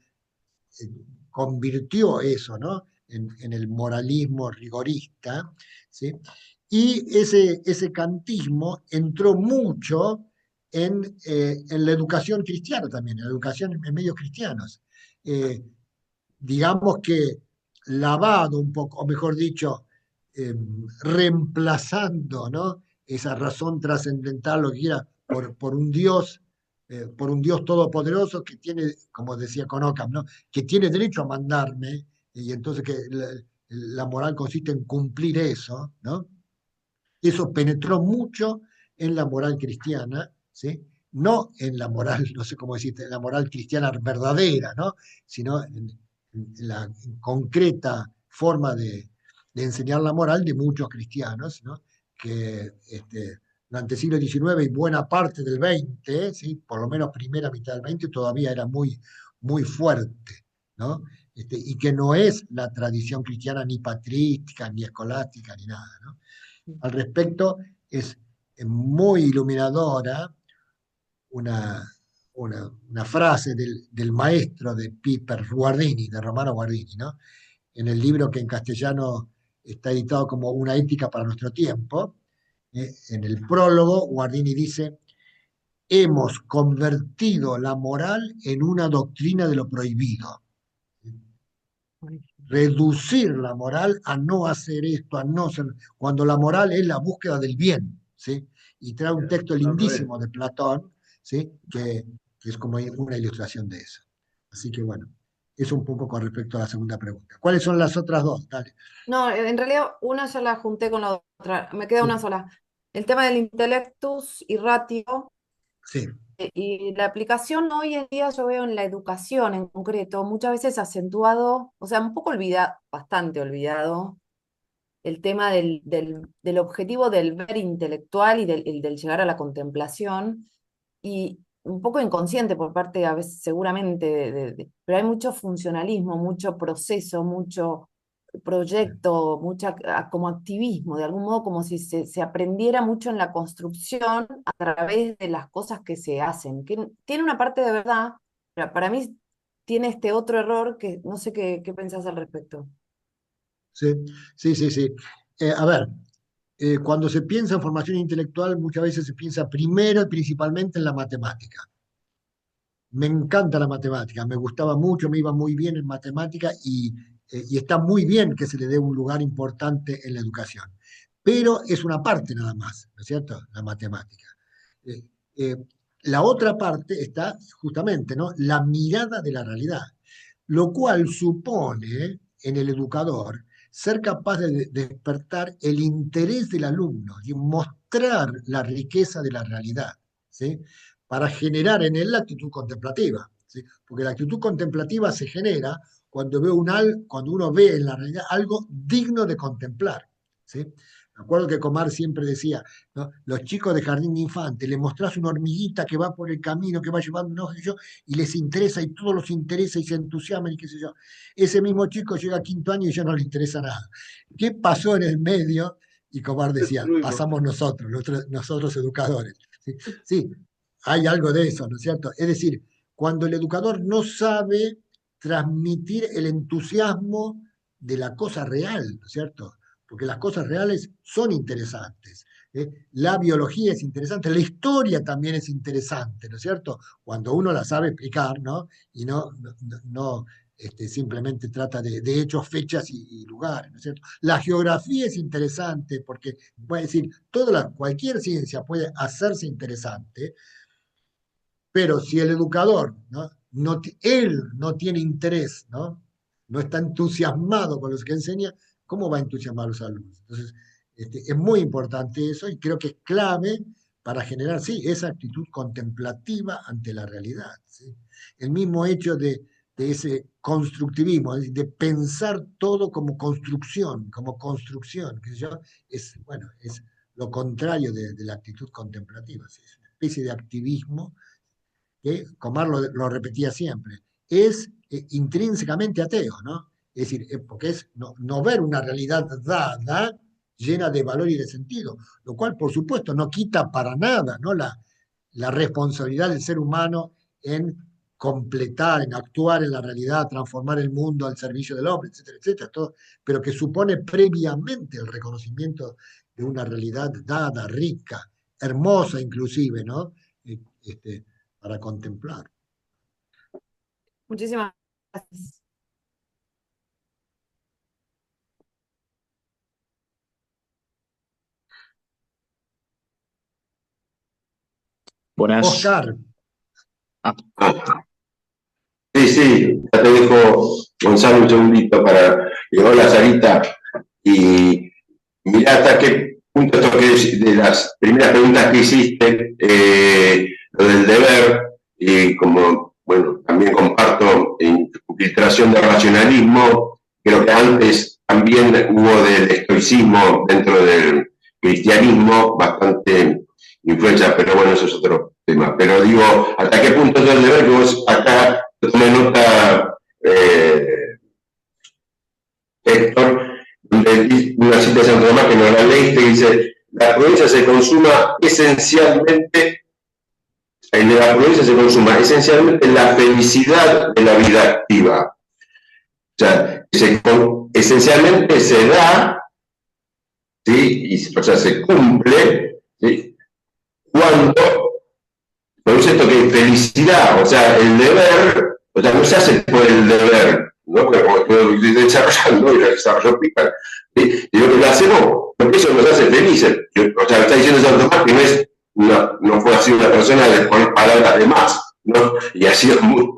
convirtió eso, ¿no? En el moralismo rigorista, ¿sí? Y ese kantismo entró mucho en la educación cristiana también, en la educación en medios cristianos. Eh, digamos que lavado un poco, o mejor dicho, reemplazando, ¿no? Esa razón trascendental, lo que quiera, por un Dios todopoderoso que tiene, como decía con Occam, ¿no? Que tiene derecho a mandarme, y entonces que la moral consiste en cumplir eso, ¿no? Eso penetró mucho en la moral cristiana, ¿sí? No en la moral, no sé cómo decirte, en la moral cristiana verdadera, ¿no? Sino en la concreta forma de enseñar la moral de muchos cristianos, ¿no? Que durante el siglo XIX y buena parte del XX, ¿sí? Por lo menos primera mitad del XX, todavía era muy, muy fuerte, ¿no? Y que no es la tradición cristiana ni patrística, ni escolástica, ni nada, ¿no? Al respecto, es muy iluminadora una, una frase del maestro de Piper, Guardini, de Romano Guardini, ¿no? En el libro que en castellano está editado como Una ética para nuestro tiempo. En el prólogo, Guardini dice: hemos convertido la moral en una doctrina de lo prohibido. Reducir la moral a no hacer esto, a no ser, cuando la moral es la búsqueda del bien, ¿sí? Y trae un texto lindísimo de Platón, ¿sí? Que es como una ilustración de eso. Así que bueno, Eso un poco con respecto a la segunda pregunta. ¿Cuáles son las otras dos? Dale. No, en realidad una ya la junté con la otra, me queda una sola. El tema del intellectus y ratio, Sí, y la aplicación hoy en día yo veo en la educación en concreto, muchas veces acentuado, o sea, un poco olvidado, bastante olvidado, el tema del objetivo del ver intelectual y del llegar a la contemplación, y un poco inconsciente por parte, a veces, seguramente, pero hay mucho funcionalismo, mucho proceso, mucho proyecto, como activismo, de algún modo como si se aprendiera mucho en la construcción a través de las cosas que se hacen, que tiene una parte de verdad, pero para mí tiene este otro error que no sé qué pensás al respecto. sí, sí, sí, sí. A ver, cuando se piensa en formación intelectual, muchas veces se piensa primero y principalmente en la matemática. Me encanta la matemática, me gustaba mucho, me iba muy bien en matemática y está muy bien que se le dé un lugar importante en la educación. Pero es una parte nada más, ¿no es cierto? La matemática. Eh, eh, la otra parte está justamente, ¿no? La mirada de la realidad, lo cual supone en el educador ser capaz de despertar el interés del alumno y mostrar la riqueza de la realidad, ¿sí? Para generar en él la actitud contemplativa, ¿sí? Porque la actitud contemplativa se genera cuando uno ve en la realidad algo digno de contemplar, ¿sí? Me acuerdo que Comar siempre decía, ¿no? Los chicos de jardín de infantes, le mostrás una hormiguita que va por el camino, que va llevando un ojo y les interesa y todo los interesa y se entusiasman y qué sé yo. Ese mismo chico llega a quinto año y ya no le interesa nada. ¿Qué pasó en el medio? Y Comar decía, Destruimos. pasamos nosotros educadores. ¿Sí? Sí, hay algo de eso, ¿no es cierto? Es decir, cuando el educador no sabe transmitir el entusiasmo de la cosa real, ¿no es cierto? Porque las cosas reales son interesantes. La biología es interesante, la historia también es interesante, ¿no es cierto? Cuando uno la sabe explicar, ¿no? Y no simplemente trata de hechos, fechas y lugares, ¿no es cierto? La geografía es interesante porque, puede decir, cualquier ciencia puede hacerse interesante, pero si el educador, ¿no? Él no tiene interés, ¿no? No está entusiasmado con los que enseña, ¿cómo va a entusiasmar a los alumnos? Entonces, es muy importante eso y creo que es clave para generar, sí, esa actitud contemplativa ante la realidad, ¿sí? El mismo hecho de ese constructivismo, de pensar todo como construcción, que yo, bueno, es lo contrario de la actitud contemplativa, ¿sí? Es una especie de activismo que Comar lo repetía siempre, es intrínsecamente ateo, ¿no? Es decir, porque es no ver una realidad dada, llena de valor y de sentido, lo cual, por supuesto, no quita para nada, ¿no? La responsabilidad del ser humano en completar, en actuar en la realidad, transformar el mundo al servicio del hombre, etcétera, etcétera, todo, pero que supone previamente el reconocimiento de una realidad dada, rica, hermosa inclusive, ¿no? Este, para contemplar. Muchísimas gracias. Buenas. Oscar, Sí, sí, ya te dejo, Gonzalo, un segundito para... Hola, Sarita. Y mirá hasta qué punto esto de las primeras preguntas que hiciste, lo del deber, y como, bueno, también comparto infiltración del racionalismo, creo que antes también hubo del estoicismo dentro del cristianismo, bastante influencia, pero bueno, eso es otro tema. Pero digo, ¿hasta qué punto es el deber que vos acá tomé nota, Héctor, donde una cita de Santo Tomás que no la leíste, que dice, la prudencia se consuma esencialmente, en la prudencia se consuma esencialmente la felicidad de la vida activa. O sea, esencialmente se da, ¿sí? O sea, se cumple, ¿sí? Cuando produce esto que es felicidad, o sea, el deber, o sea, no se hace por el deber, ¿no? Porque como estoy desarrollando y desarrollo pica, ¿sí? Y lo que lo hacemos, porque eso nos hace felices. O sea, está diciendo Santo Tomás que no fue así una persona de poner palabras de más, ¿no? Y ha sido muy,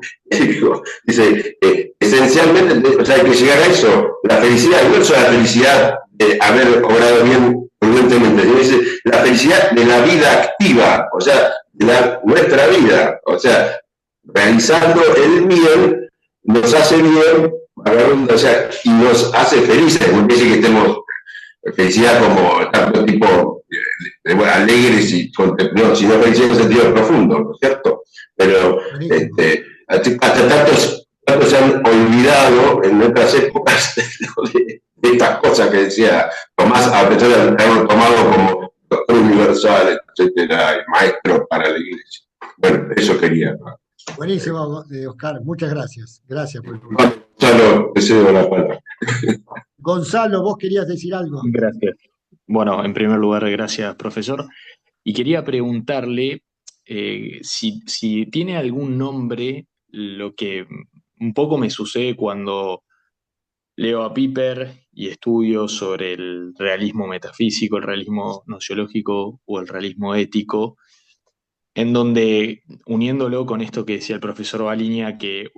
dice, esencialmente, o sea, hay que llegar a eso, la felicidad, no es solo la felicidad de haber obrado bien prudentemente, sino dice, la felicidad de la vida activa, o sea, de nuestra vida, o sea, realizando el bien, nos hace bien, o sea, y nos hace felices, no quiere decir que estemos felicidad como tanto tipo alegres y no, sino felicidad en un sentido profundo, ¿no es cierto? Pero hasta tantos se han olvidado en otras épocas de estas cosas que decía Tomás, a pesar de haberlo tomado como doctor universal, etcétera, y maestro para la iglesia. Bueno, eso quería. Buenísimo, Oscar, muchas gracias. Gracias por el Gonzalo, te cedo la palabra. Gonzalo, vos querías decir algo. Gracias. Bueno, en primer lugar, gracias, profesor. Y quería preguntarle si tiene algún nombre, lo que un poco me sucede cuando leo a Piper y estudio sobre el realismo metafísico, el realismo nociológico o el realismo ético, en donde, uniéndolo con esto que decía el profesor Baliña, que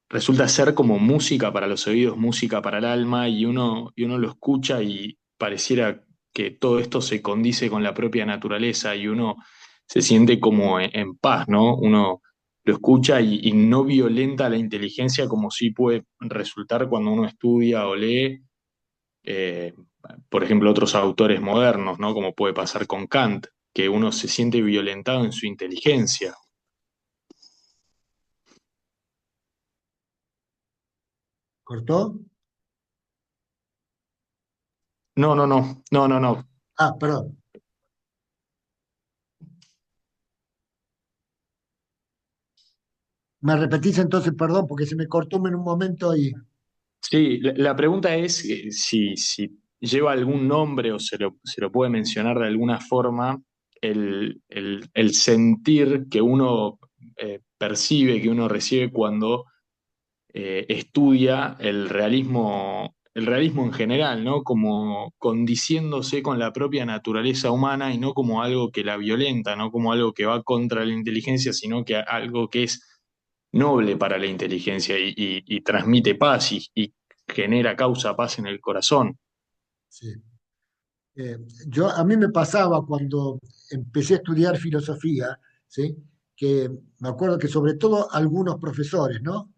resulta ser como música para los oídos, música para el alma, y uno lo escucha y pareciera que todo esto se condice con la propia naturaleza y uno se siente como en paz, ¿no? Uno lo escucha y no violenta la inteligencia como sí puede resultar cuando uno estudia o lee, eh, por ejemplo, otros autores modernos, ¿no? Como puede pasar con Kant, que uno se siente violentado en su inteligencia. ¿Cortó? No. Ah, perdón. ¿Me repetís entonces, perdón, porque se me cortó en un momento y... Sí, la pregunta es si lleva algún nombre o se lo puede mencionar de alguna forma el sentir que uno percibe, que uno recibe cuando estudia el realismo en general, ¿no? Como condiciéndose con la propia naturaleza humana y no como algo que la violenta, no como algo que va contra la inteligencia, sino que algo que es noble para la inteligencia y transmite paz y genera, causa paz en el corazón. Sí. A mí me pasaba cuando empecé a estudiar filosofía, ¿sí? Que me acuerdo que sobre todo algunos profesores, ¿no?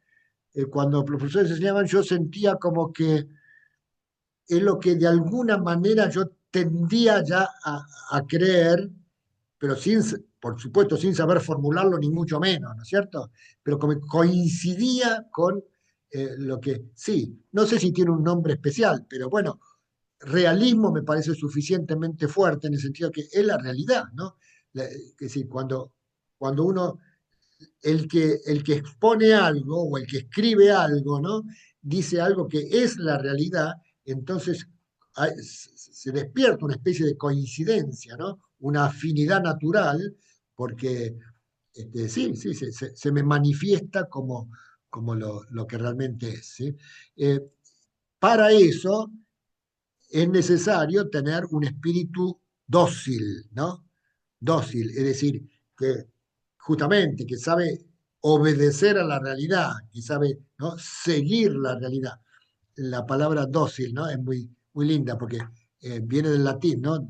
Cuando los profesores enseñaban, yo sentía como que es lo que de alguna manera yo tendía ya a creer, pero por supuesto sin saber formularlo ni mucho menos, ¿no es cierto? Pero como coincidía con lo que, sí, no sé si tiene un nombre especial, pero bueno, realismo me parece suficientemente fuerte en el sentido que es la realidad, ¿no? Que sí, cuando uno, el que expone algo o el que escribe algo, ¿no? Dice algo que es la realidad, entonces se despierta una especie de coincidencia, ¿no? Una afinidad natural, porque sí, se me manifiesta como lo que realmente es, ¿sí? Eh, para eso es necesario tener un espíritu dócil, ¿no? Dócil, es decir, que justamente, que sabe obedecer a la realidad, que sabe, ¿no? Seguir la realidad. La palabra dócil, ¿no? Es muy linda porque viene del latín, ¿no?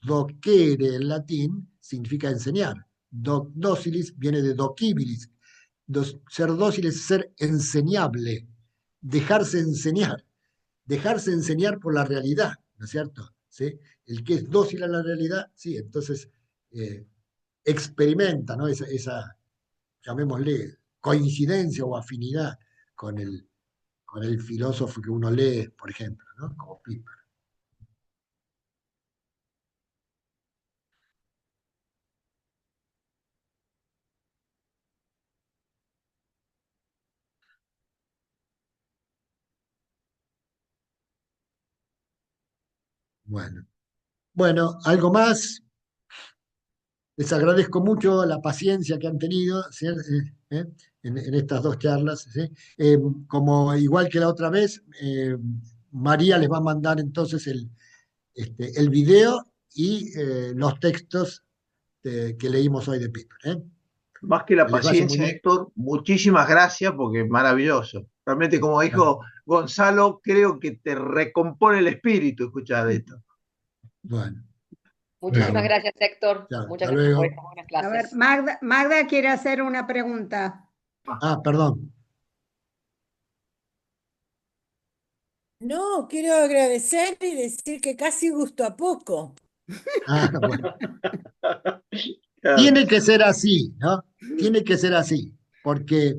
Docere en latín significa enseñar. Docilis viene de docibilis. Ser dócil es ser enseñable, dejarse enseñar. Dejarse enseñar por la realidad, ¿no es cierto? ¿Sí? El que es dócil a la realidad, sí, entonces eh, experimenta, ¿no? Llamémosle, coincidencia o afinidad con el filósofo que uno lee, por ejemplo, ¿no? Como Piper. Bueno, bueno, algo más. Les agradezco mucho la paciencia que han tenido, ¿sí? En estas dos charlas, ¿sí? Como igual que la otra vez, María les va a mandar entonces el video y los textos que leímos hoy de Piper, ¿eh? Más que la Que les vaya muy paciencia, bien. Héctor, muchísimas gracias porque es maravilloso. Realmente, como dijo Gonzalo, creo que te recompone el espíritu escuchar esto. Bueno, Muchísimas chao, gracias, Héctor. chao, Muchas hasta gracias por luego. estas buenas A ver, clases. Magda quiere hacer una pregunta. Ah, perdón. No, quiero agradecer y decir que casi gusto a poco. Ah, bueno. Claro. Tiene que ser así, ¿no? Tiene que ser así, porque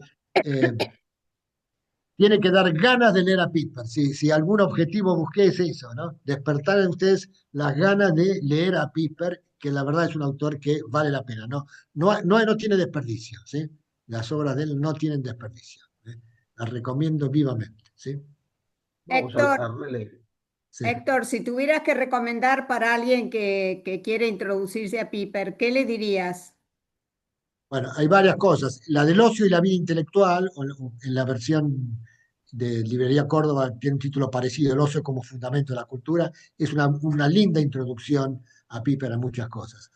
tiene que dar ganas de leer a Piper. Si algún objetivo busqué es eso, ¿no? Despertar en ustedes las ganas de leer a Piper, que la verdad es un autor que vale la pena, ¿no? No tiene desperdicio, ¿sí? Las obras de él no tienen desperdicio. ¿Eh? Las recomiendo vivamente, ¿sí? Vamos Héctor, a releer. Sí. Héctor, si tuvieras que recomendar para alguien que quiere introducirse a Piper, ¿qué le dirías? Bueno, hay varias cosas. La del ocio y la vida intelectual, o en la versión de Librería Córdoba, tiene un título parecido, El ocio como fundamento de la cultura, es una linda introducción a Piper a muchas cosas.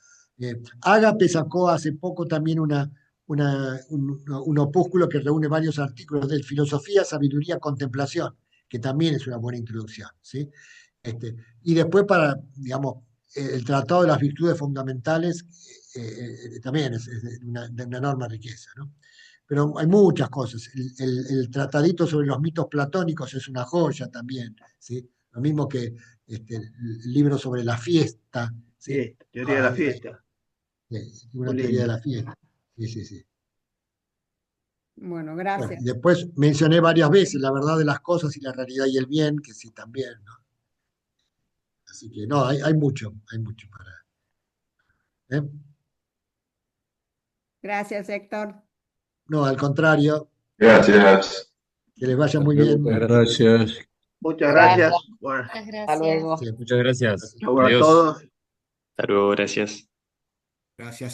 Ágape sacó hace poco también un opúsculo que reúne varios artículos de filosofía, sabiduría, contemplación, que también es una buena introducción, ¿sí? Y después digamos, el Tratado de las Virtudes Fundamentales también es de una enorme riqueza, ¿no? Pero hay muchas cosas. El tratadito sobre los mitos platónicos es una joya también, ¿sí? Lo mismo que el libro sobre la fiesta, ¿sí? Teoría de la Hay fiesta. una Muy teoría de lindo. la fiesta. Sí, sí, sí. Bueno, Bueno, gracias. y después mencioné varias veces la verdad de las cosas y la realidad y el bien, que sí también, ¿no? Así que no, hay mucho para. ¿Eh? Gracias, Héctor. No, al contrario, Gracias. que les vaya Hasta muy luego, bien. muchas gracias. Muchas Gracias. gracias. Bueno, Muchas Hasta gracias. luego. Sí. Muchas gracias. hasta luego a Adiós. todos. Hasta luego, gracias. Gracias.